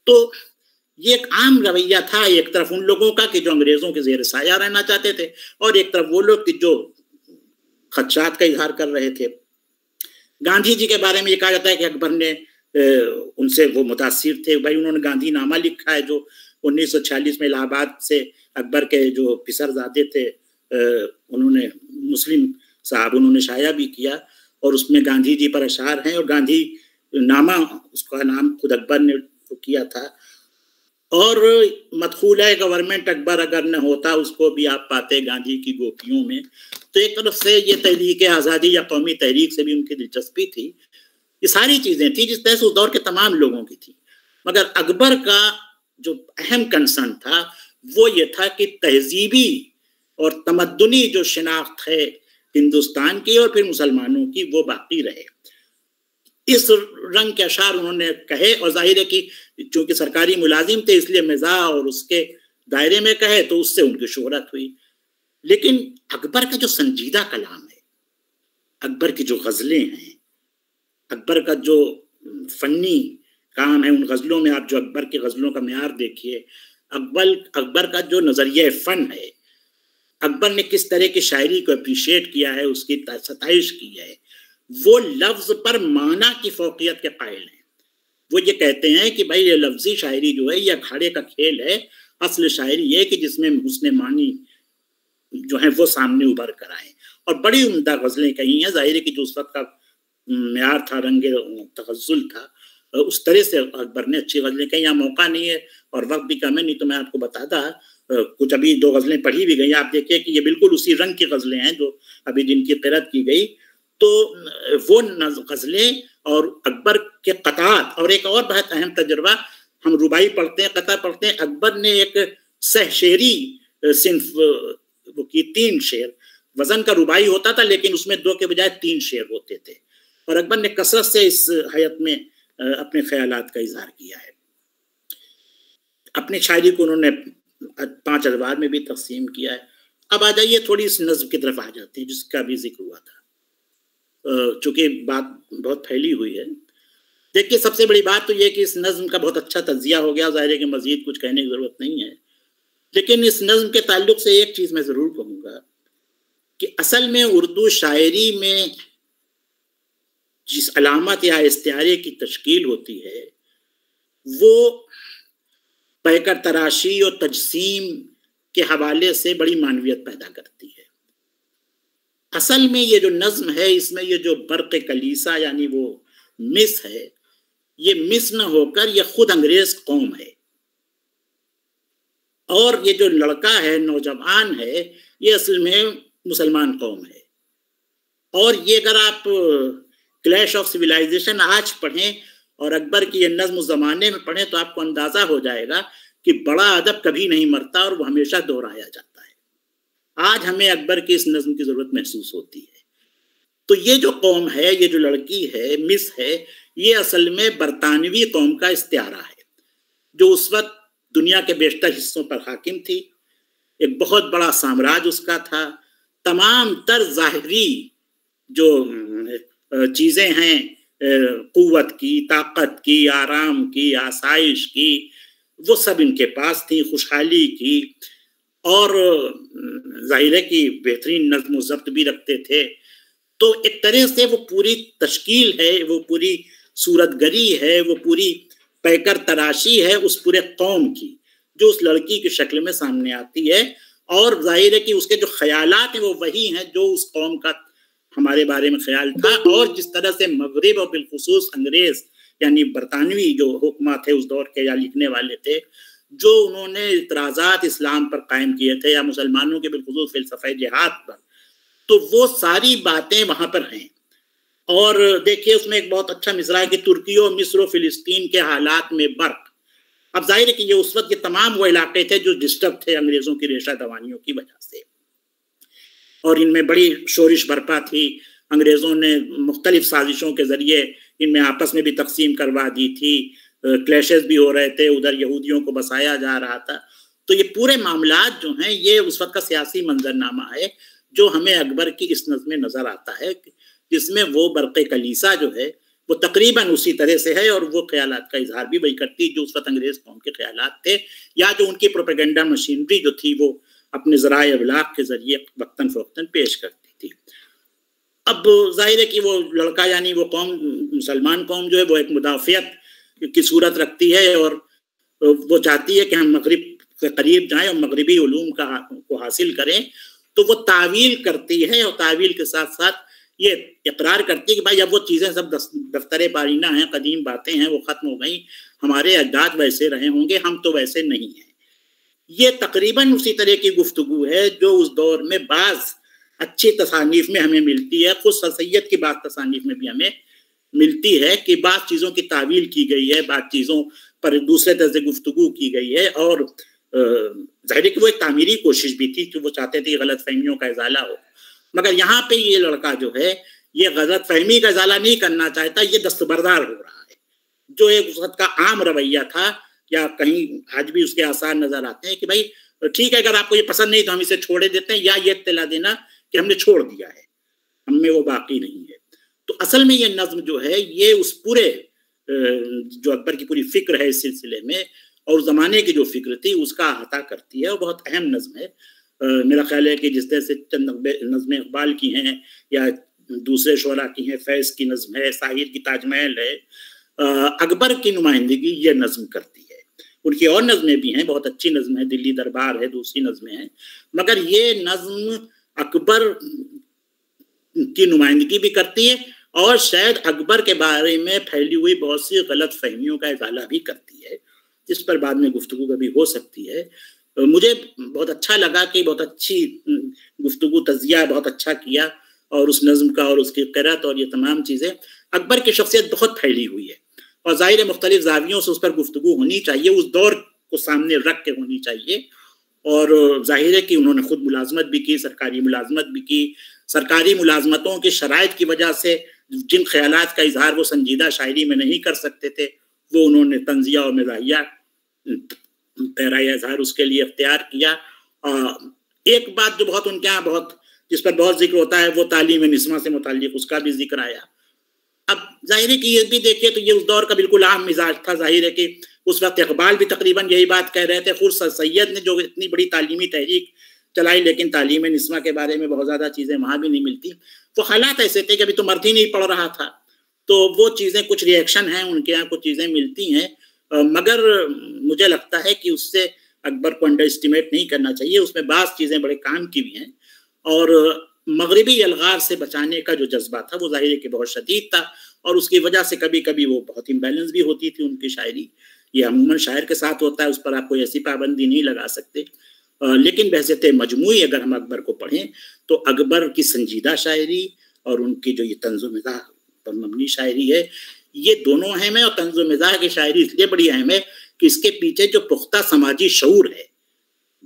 तो ये एक आम रवैया था एक तरफ उन लोगों का कि जो अंग्रेजों के जेर साया रहना चाहते थे, और एक तरफ वो लोग कि जो खदशात का इजहार कर रहे थे। गांधी जी के बारे में ये कहा जाता है कि अकबर ने उनसे वो मुतासिर थे। भाई उन्होंने गांधी नामा लिखा है जो 1946 में इलाहाबाद से अकबर के जो पिसरजादे थे उन्होंने मुस्लिम साहब उन्होंने शाया भी किया, और उसमें गांधी जी पर अशार हैं, और गांधी नामा उसका नाम खुद अकबर ने किया था। और मदखूल है गवर्नमेंट अकबर अगर न होता उसको भी आप पाते गांधी की गोपियों में। तो एक तरफ से ये तहरीक आज़ादी या कौमी तहरीक से भी उनकी दिलचस्पी थी। ये सारी चीज़ें थी जिस तरह से उस दौर के तमाम लोगों की थी, मगर अकबर का जो अहम कंसर्न था वो ये था कि तहजीबी और तमद्दुनी जो शिनाख्त है हिंदुस्तान की और फिर मुसलमानों की वो बाकी रहे। इस रंग के अशार उन्होंने कहे, और जाहिर है कि चूंकि सरकारी मुलाजिम थे इसलिए मिज़ाह और उसके दायरे में कहे तो उससे उनकी शोहरत हुई। लेकिन अकबर का जो संजीदा कलाम है, अकबर की जो गज़लें हैं, अकबर का जो फन्नी काम है, उन गज़लों में आप जो अकबर की गज़लों का मेयार देखिए, अकबर का जो नज़रिया फ़न है, अकबर ने किस तरह की शायरी को अप्रिशिएट किया है, उसकी सताइश की है। वो लफ्ज़ पर माना की फौकियत के कायल हैं। वो ये कहते हैं कि भाई ये लफ्ज़ी शायरी जो है ये अखाड़े का खेल है, असल शायरी ये कि जिसमें हुस्न मानी जो है वो सामने उभर कर आए। और बड़ी उम्दा गज़लें कही हैं। जाहिर है कि जो उस वक्त का मेयार था, रंगे तगज़ुल था, उस तरह से अकबर ने अच्छी गज़लें कही। यहाँ मौका नहीं है और वक्त भी कम है, नहीं तो मैं आपको बताता। कुछ अभी 2 गज़लें पढ़ी भी गई, आप देखिए कि ये बिल्कुल उसी रंग की गज़लें हैं जो अभी जिनकी क़िरात की गई। तो वो गज़लें और अकबर के क़तात, और एक और बहुत अहम तजुर्बा, हम रुबाई पढ़ते हैं, क़ता पढ़ते हैं, अकबर ने एक सहशेरी सिंफ वो की 3 शेर, वज़न का रुबाई होता था लेकिन उसमें 2 के बजाय 3 शेर होते थे, और अकबर ने कसरत से इस हयात में अपने ख्यालात का इजहार किया है। अपनी शायरी को उन्होंने 5 अदवार में भी तकसीम किया है। अब आ जाइए थोड़ी इस नज़्म की तरफ आ जाते हैं जिसका भी जिक्र हुआ था, चूँकि बात बहुत फैली हुई है। देखिए सबसे बड़ी बात तो ये कि इस नज़्म का बहुत अच्छा तज्ज़िया हो गया, ज़ाहिर है कि मज़ीद कुछ कहने की ज़रूरत नहीं है। लेकिन इस नज़्म के ताल्लुक से एक चीज़ मैं ज़रूर कहूँगा कि असल में उर्दू शायरी में जिस अलामत या इस्तिआरे की तश्कील होती है वो पैकर तराशी और तजसीम के हवाले से बड़ी मानवियत पैदा करती है। असल में ये जो नज़्म है इसमें ये जो बर्क़ कलीसा यानी वो मिस है, ये मिस न होकर ये खुद अंग्रेज कौम है, और ये जो लड़का है नौजवान है ये असल में मुसलमान कौम है। और ये अगर आप क्लैश ऑफ सिविलाइजेशन आज पढ़ें और अकबर की ये नज़्म ज़माने में पढ़ें तो आपको अंदाज़ा हो जाएगा कि बड़ा अदब कभी नहीं मरता और वो हमेशा दोहराया जाता है। आज हमें अकबर की इस नज़्म की ज़रूरत महसूस होती है। तो ये जो कौम है, ये जो लड़की है, मिस है, ये असल में बरतानवी कौम का इस्तिआरा है जो उस वक्त दुनिया के बेशतर हिस्सों पर हाकिम थी। एक बहुत बड़ा साम्राज्य उसका था। तमाम तर ज़ाहिरी जो चीज़ें हैं, क़ुव्वत की, ताकत की, आराम की, आसाइश की, वो सब इनके पास थी, खुशहाली की, और ज़ाहिर है कि बेहतरीन नज़्म व ज़ब्त भी रखते थे। तो एक तरह से वो पूरी तश्कील है, वो पूरी सूरतगरी है, वो पूरी पैकर तराशी है उस पूरे कौम की जो उस लड़की की शक्ल में सामने आती है। और जाहिर है कि उसके जो ख्यालात हैं वो वही हैं जो उस कौम का ہمارے بارے میں خیال تھا، اور جس طرح سے مغرب اور بالخصوص انگریز یعنی برطانوی جو حکماں تھے اس دور کے یا لکھنے والے تھے، جو انہوں نے اعتراضات اسلام پر قائم کیے تھے یا مسلمانوں کے بالخصوص فلسفہ جہاد پر، تو وہ ساری باتیں وہاں پر ہیں۔ اور دیکھیے اس میں ایک بہت اچھا مصرع ہے کہ ترکی و مصر و فلسطین کے حالات میں برق۔ اب ظاہر ہے کہ یہ اس وقت یہ تمام وہ علاقے تھے جو ڈسٹرب تھے انگریزوں کی ریشہ دوانیوں کی وجہ سے، اور ان میں بڑی شورش برپا تھی۔ انگریزوں نے مختلف سازشوں کے ذریعے ان میں آپس میں بھی تقسیم کروا دی تھی، کلیشز بھی ہو رہے تھے، ادھر یہودیوں کو بسایا جا رہا تھا۔ تو یہ پورے معاملات جو ہیں یہ اس وقت کا سیاسی منظرنامہ ہے جو ہمیں اکبر کی اس نظم میں نظر آتا ہے، جس میں وہ برق کلیسا جو ہے وہ تقریباً اسی طرح سے ہے، اور وہ خیالات کا اظہار بھی وہی کرتی جو اس وقت انگریز قوم کے خیالات تھے، یا جو ان کی پروپیگنڈا مشینری جو تھی وہ اپنے ذرائع ابلاغ کے ذریعے وقتاً فوقتاً پیش کرتی تھی۔ اب ظاہر ہے کہ وہ لڑکا یعنی وہ قوم مسلمان قوم جو ہے وہ ایک مدافعت کی صورت رکھتی ہے، اور وہ چاہتی ہے کہ ہم مغرب کے قریب جائیں اور مغربی علوم کو حاصل کریں، تو وہ تعویل کرتی ہے، اور تعویل کے ساتھ ساتھ یہ اقرار کرتی ہے کہ بھائی اب وہ چیزیں سب دفتر بارینہ ہیں، قدیم باتیں ہیں، وہ ختم ہو گئیں، ہمارے اجداد ویسے رہے ہوں گے، ہم تو ویسے نہیں ہیں۔ یہ تقریباً اسی طرح کی گفتگو ہے جو اس دور میں بعض اچھی تصانیف میں ہمیں ملتی ہے، خود سر سید کی بعض تصانیف میں بھی ہمیں ملتی ہے کہ بعض چیزوں کی تعویل کی گئی ہے، بعض چیزوں پر دوسرے طرح سے گفتگو کی گئی ہے، اور ظاہر ہے کہ وہ ایک تعمیری کوشش بھی تھی کہ وہ چاہتے تھے کہ غلط فہمیوں کا ازالہ ہو، مگر یہاں پہ یہ لڑکا جو ہے یہ غلط فہمی کا ازالہ نہیں کرنا چاہتا، یہ دستبردار ہو رہا ہے، جو ایک اس وقت کا عام رویہ تھا، یا کہیں آج بھی اس کے آثار نظر آتے ہیں کہ بھائی ٹھیک ہے اگر آپ کو یہ پسند نہیں تو ہم اسے چھوڑے دیتے ہیں، یا یہ اطلاع دینا کہ ہم نے چھوڑ دیا ہے، ہم میں وہ باقی نہیں ہے۔ تو اصل میں یہ نظم جو ہے یہ اس پورے جو اکبر کی پوری فکر ہے اس سلسلے میں اور زمانے کی جو فکر تھی اس کا احاطہ کرتی ہے، اور بہت اہم نظم ہے۔ میرا خیال ہے کہ جس طرح سے چند نظمیں اقبال کی ہیں یا دوسرے شعراء کی ہیں، فیض کی نظم ہے، ساحر کی تاج محل ہے، اکبر کی نمائندگی یہ نظم کرتی ہے۔ ان کی اور نظمیں بھی ہیں، بہت اچھی نظم ہے، دلی دربار ہے، دوسری نظمیں ہیں، مگر یہ نظم اکبر کی نمائندگی بھی کرتی ہے، اور شاید اکبر کے بارے میں پھیلی ہوئی بہت سی غلط فہمیوں کا ازالہ بھی کرتی ہے، جس پر بعد میں گفتگو کبھی ہو سکتی ہے۔ مجھے بہت اچھا لگا کہ بہت اچھی گفتگو، تجزیہ بہت اچھا کیا، اور اس نظم کا اور اس کی قرأت اور یہ تمام چیزیں۔ اکبر کی شخصیت بہت پھیلی ہوئی ہے، اور ظاہر مختلف زاویوں سے اس پر گفتگو ہونی چاہیے، اس دور کو سامنے رکھ کے ہونی چاہیے، اور ظاہر ہے کہ انہوں نے خود ملازمت بھی کی، سرکاری ملازمت بھی کی، سرکاری ملازمتوں کی شرائط کی وجہ سے جن خیالات کا اظہار وہ سنجیدہ شاعری میں نہیں کر سکتے تھے وہ انہوں نے طنزیہ اور مزاحیہ پیرائے اظہار اس کے لیے اختیار کیا۔ ایک بات جو بہت ان کے یہاں جس پر بہت ذکر ہوتا ہے وہ تعلیم نسواں سے متعلق اس کا بھی ذکر آیا۔ اب ظاہر ہے کہ یہ بھی دیکھیے تو یہ اس دور کا بالکل عام مزاج تھا، ظاہر ہے کہ اس وقت اقبال بھی تقریباً یہی بات کہہ رہے تھے، خود سر سید نے جو اتنی بڑی تعلیمی تحریک چلائی لیکن تعلیم نسواں کے بارے میں بہت زیادہ چیزیں وہاں بھی نہیں ملتی۔ وہ حالات ایسے تھے کہ ابھی تو مرد ہی نہیں پڑھ رہا تھا، تو وہ چیزیں کچھ ری ایکشن ہیں ان کے یہاں، کچھ چیزیں ملتی ہیں، مگر مجھے لگتا ہے کہ اس سے اکبر کو انڈر اسٹیمیٹ نہیں کرنا چاہیے، اس میں بعض چیزیں بڑے کام کی بھی ہیں، اور مغربی الغار سے بچانے کا جو جذبہ تھا وہ ظاہر ہے کہ بہت شدید تھا، اور اس کی وجہ سے کبھی کبھی وہ بہت امبیلنس بھی ہوتی تھی ان کی شاعری۔ یہ عموماً شاعر کے ساتھ ہوتا ہے، اس پر آپ کوئی ایسی پابندی نہیں لگا سکتے، لیکن بحثیت مجموعی اگر ہم اکبر کو پڑھیں تو اکبر کی سنجیدہ شاعری اور ان کی جو یہ طنز و مزاح پر مبنی شاعری ہے یہ دونوں اہم ہے، اور طنز و مزاح کی شاعری اس لیے بڑی اہم ہے کہ اس کے پیچھے جو پختہ سماجی شعور ہے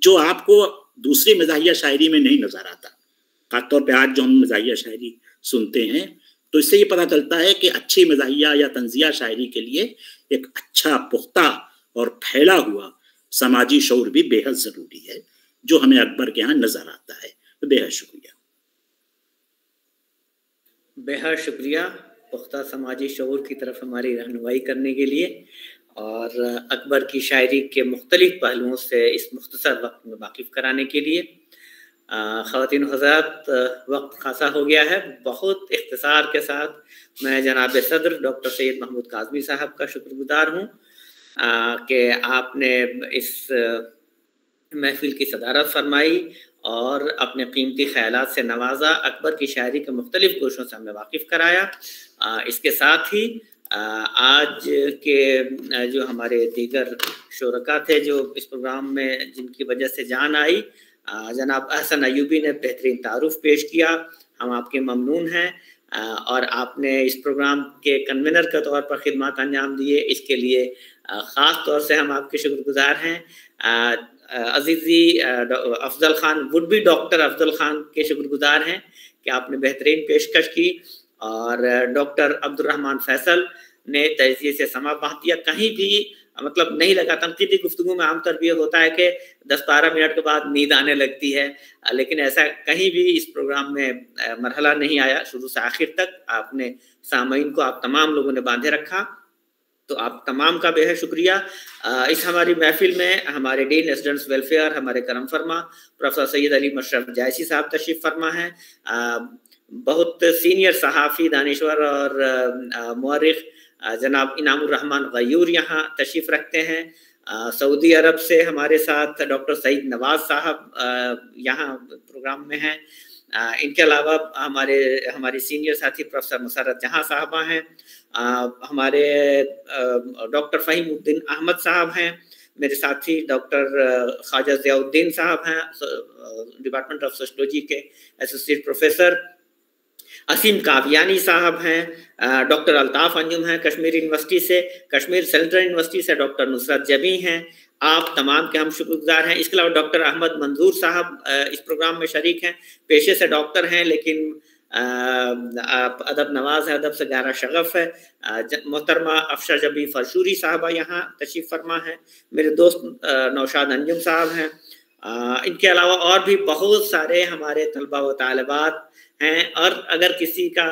جو آپ کو دوسری مزاحیہ شاعری میں نہیں نظر آتا، خاص طور پہ آج جو ہم مزاحیہ شاعری سنتے ہیں، تو اس سے یہ پتہ چلتا ہے کہ اچھی مزاحیہ یا طنزیہ شاعری کے لیے ایک اچھا پختہ اور پھیلا ہوا سماجی شعور بھی بے حد ضروری ہے، جو ہمیں اکبر کے ہاں نظر آتا ہے۔ بے حد شکریہ۔ بے حد شکریہ پختہ سماجی شعور کی طرف ہماری رہنمائی کرنے کے لیے، اور اکبر کی شاعری کے مختلف پہلوؤں سے اس مختصر وقت میں واقف کرانے کے لیے۔ خواتین و حضرات، وقت خاصا ہو گیا ہے، بہت اختصار کے ساتھ میں جناب صدر ڈاکٹر سید محمود کاظمی صاحب کا شکر گزار ہوں کہ آپ نے اس محفل کی صدارت فرمائی اور اپنے قیمتی خیالات سے نوازا، اکبر کی شاعری کے مختلف گوشوں سے ہمیں واقف کرایا۔ اس کے ساتھ ہی آج کے جو ہمارے دیگر شرکا تھے جو اس پروگرام میں جن کی وجہ سے جان آئی، جناب احسن ایوبی نے بہترین تعارف پیش کیا، ہم آپ کے ممنون ہیں، اور آپ نے اس پروگرام کے کنوینر کے طور پر خدمات انجام دیے، اس کے لیے خاص طور سے ہم آپ کے شکر گزار ہیں۔ عزیزی افضل خان وڈ بھی ڈاکٹر افضل خان کے شکر گزار ہیں کہ آپ نے بہترین پیشکش کی، اور ڈاکٹر عبد الرحمن فیصل نے تجزیے سے سما باندھ دیا، کہیں بھی مطلب نہیں لگا۔ تنقیدی گفتگو میں عام طور پر یہ ہوتا ہے کہ 10-12 منٹ کے بعد نیند آنے لگتی ہے، لیکن ایسا کہیں بھی اس پروگرام میں مرحلہ نہیں آیا، شروع سے آخر تک آپ نے سامعین کو، آپ تمام لوگوں نے باندھے رکھا، تو آپ تمام کا بے حد شکریہ۔ اس ہماری محفل میں ہمارے ڈین ریزیڈنٹس ویلفیئر ہمارے کرم فرما پروفیسر سید علی مشرف جائسی صاحب تشریف فرما ہیں، بہت سینئر صحافی، دانشور اور مورخ جناب انعام الرحمن غیور یہاں تشریف رکھتے ہیں۔ سعودی عرب سے ہمارے ساتھ ڈاکٹر سعید نواز صاحب یہاں پروگرام میں ہیں۔ ان کے علاوہ ہماری سینئر ساتھی پروفیسر مسرت جہاں صاحبہ ہیں، ہمارے ڈاکٹر فہیم الدین احمد صاحب ہیں، میرے ساتھی ڈاکٹر خواجہ ضیاء الدین صاحب ہیں، ڈپارٹمنٹ آف سوشیولوجی کے ایسوسیٹ پروفیسر، اسیم کاویانی صاحب ہیں، ڈاکٹر الطاف انجم ہیں کشمیر یونیورسٹی سے، کشمیر سینٹرل یونیورسٹی سے ڈاکٹر نصرت جبی ہیں، آپ تمام کے ہم شکر گزار ہیں۔ اس کے علاوہ ڈاکٹر احمد منظور صاحب اس پروگرام میں شریک ہیں، پیشے سے ڈاکٹر ہیں لیکن ادب نواز ہے، ادب سے گہرا شغف ہے۔ محترمہ افشا جبی فرشوری صاحبہ یہاں تشریف فرما ہے، میرے دوست نوشاد انجم صاحب ہیں۔ ان کے علاوہ اور بھی بہت سارے ہمارے طلبہ و طالبات ہیں، اور اگر کسی کا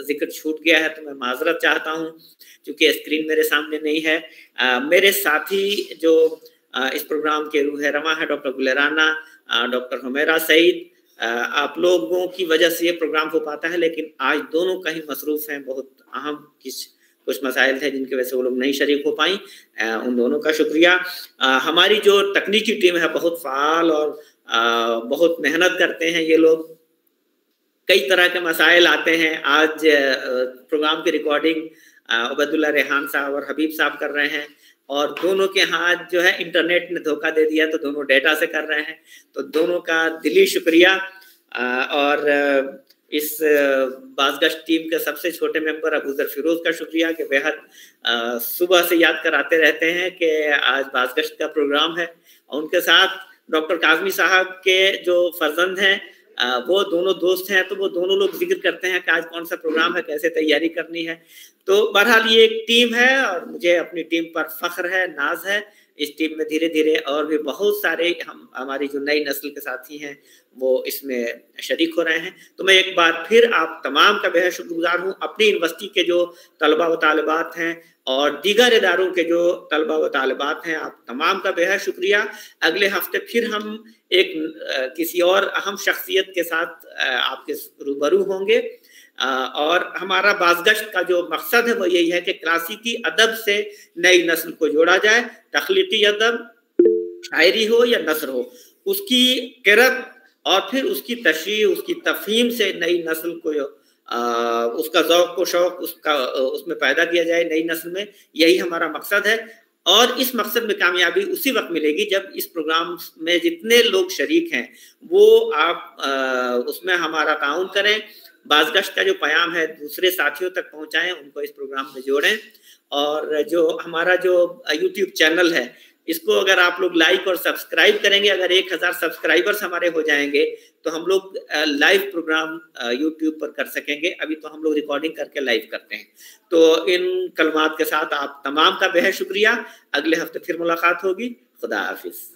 ذکر چھوٹ گیا ہے تو میں معذرت چاہتا ہوں کیونکہ اسکرین میرے سامنے نہیں ہے۔ میرے ساتھی جو اس پروگرام کے روح رواں ہے ڈاکٹر گلرانا، ڈاکٹر حمیرہ سعید، آپ لوگوں کی وجہ سے یہ پروگرام ہو پاتا ہے، لیکن آج دونوں کہیں مصروف ہیں، بہت اہم کچھ مسائل تھے جن کی وجہ سے وہ لوگ نہیں شریک ہو پائیں، ان دونوں کا شکریہ۔ ہماری جو تکنیکی ٹیم ہے بہت فعال اور بہت محنت کرتے ہیں یہ لوگ، کئی طرح کے مسائل آتے ہیں۔ آج پروگرام کی ریکارڈنگ عبید اللہ ریحان صاحب اور حبیب صاحب کر رہے ہیں، اور دونوں کے ہاتھ جو ہے انٹرنیٹ نے دھوکہ دے دیا تو دونوں ڈیٹا سے کر رہے ہیں، تو دونوں کا دلی شکریہ۔ اور اس بازگشت ٹیم کے سب سے چھوٹے ممبر ابو ذر فیروز کا شکریہ کہ بے حد صبح سے یاد کراتے رہتے ہیں کہ آج بازگشت کا پروگرام ہے، اور ان کے ساتھ ڈاکٹر کاظمی صاحب کے جو فرزند ہیں وہ دونوں دوست ہیں، تو وہ دونوں لوگ ذکر کرتے ہیں کہ آج کون سا پروگرام ہے، کیسے تیاری کرنی ہے۔ تو بہرحال یہ ایک ٹیم ہے اور مجھے اپنی ٹیم پر فخر ہے، ناز ہے۔ اس ٹیم میں دھیرے دھیرے اور بھی بہت سارے ہماری جو نئی نسل کے ساتھی ہیں وہ اس میں شریک ہو رہے ہیں۔ تو میں ایک بار پھر آپ تمام کا بے حد شکر گزار ہوں، اپنی یونیورسٹی کے جو طلبہ و طالبات ہیں اور دیگر اداروں کے جو طلبہ و طالبات ہیں، آپ تمام کا بے حد شکریہ۔ اگلے ہفتے پھر ہم ایک کسی اور اہم شخصیت کے ساتھ آپ کے روبرو ہوں گے، اور ہمارا بازگشت کا جو مقصد ہے وہ یہی ہے کہ کلاسیکی ادب سے نئی نسل کو جوڑا جائے، تخلیقی ادب شاعری ہو یا نثر ہو، اس کی قرت اور پھر اس کی تشریح، اس کی تفہیم سے نئی نسل کو اس کا ذوق و شوق اس میں پیدا کیا جائے نئی نسل میں، یہی ہمارا مقصد ہے۔ اور اس مقصد میں کامیابی اسی وقت ملے گی جب اس پروگرام میں جتنے لوگ شریک ہیں وہ آپ اس میں ہمارا تعاون کریں، بازگشت کا جو پیام ہے دوسرے ساتھیوں تک پہنچائیں، ان کو اس پروگرام میں جوڑیں، اور جو ہمارا جو یوٹیوب چینل ہے اس کو اگر آپ لوگ لائک اور سبسکرائب کریں گے، اگر 1000 سبسکرائبرز ہمارے ہو جائیں گے تو ہم لوگ لائیو پروگرام یوٹیوب پر کر سکیں گے۔ ابھی تو ہم لوگ ریکارڈنگ کر کے لائیو کرتے ہیں۔ تو ان کلمات کے ساتھ آپ تمام کا بے حد شکریہ، اگلے ہفتے پھر ملاقات ہوگی، خدا حافظ۔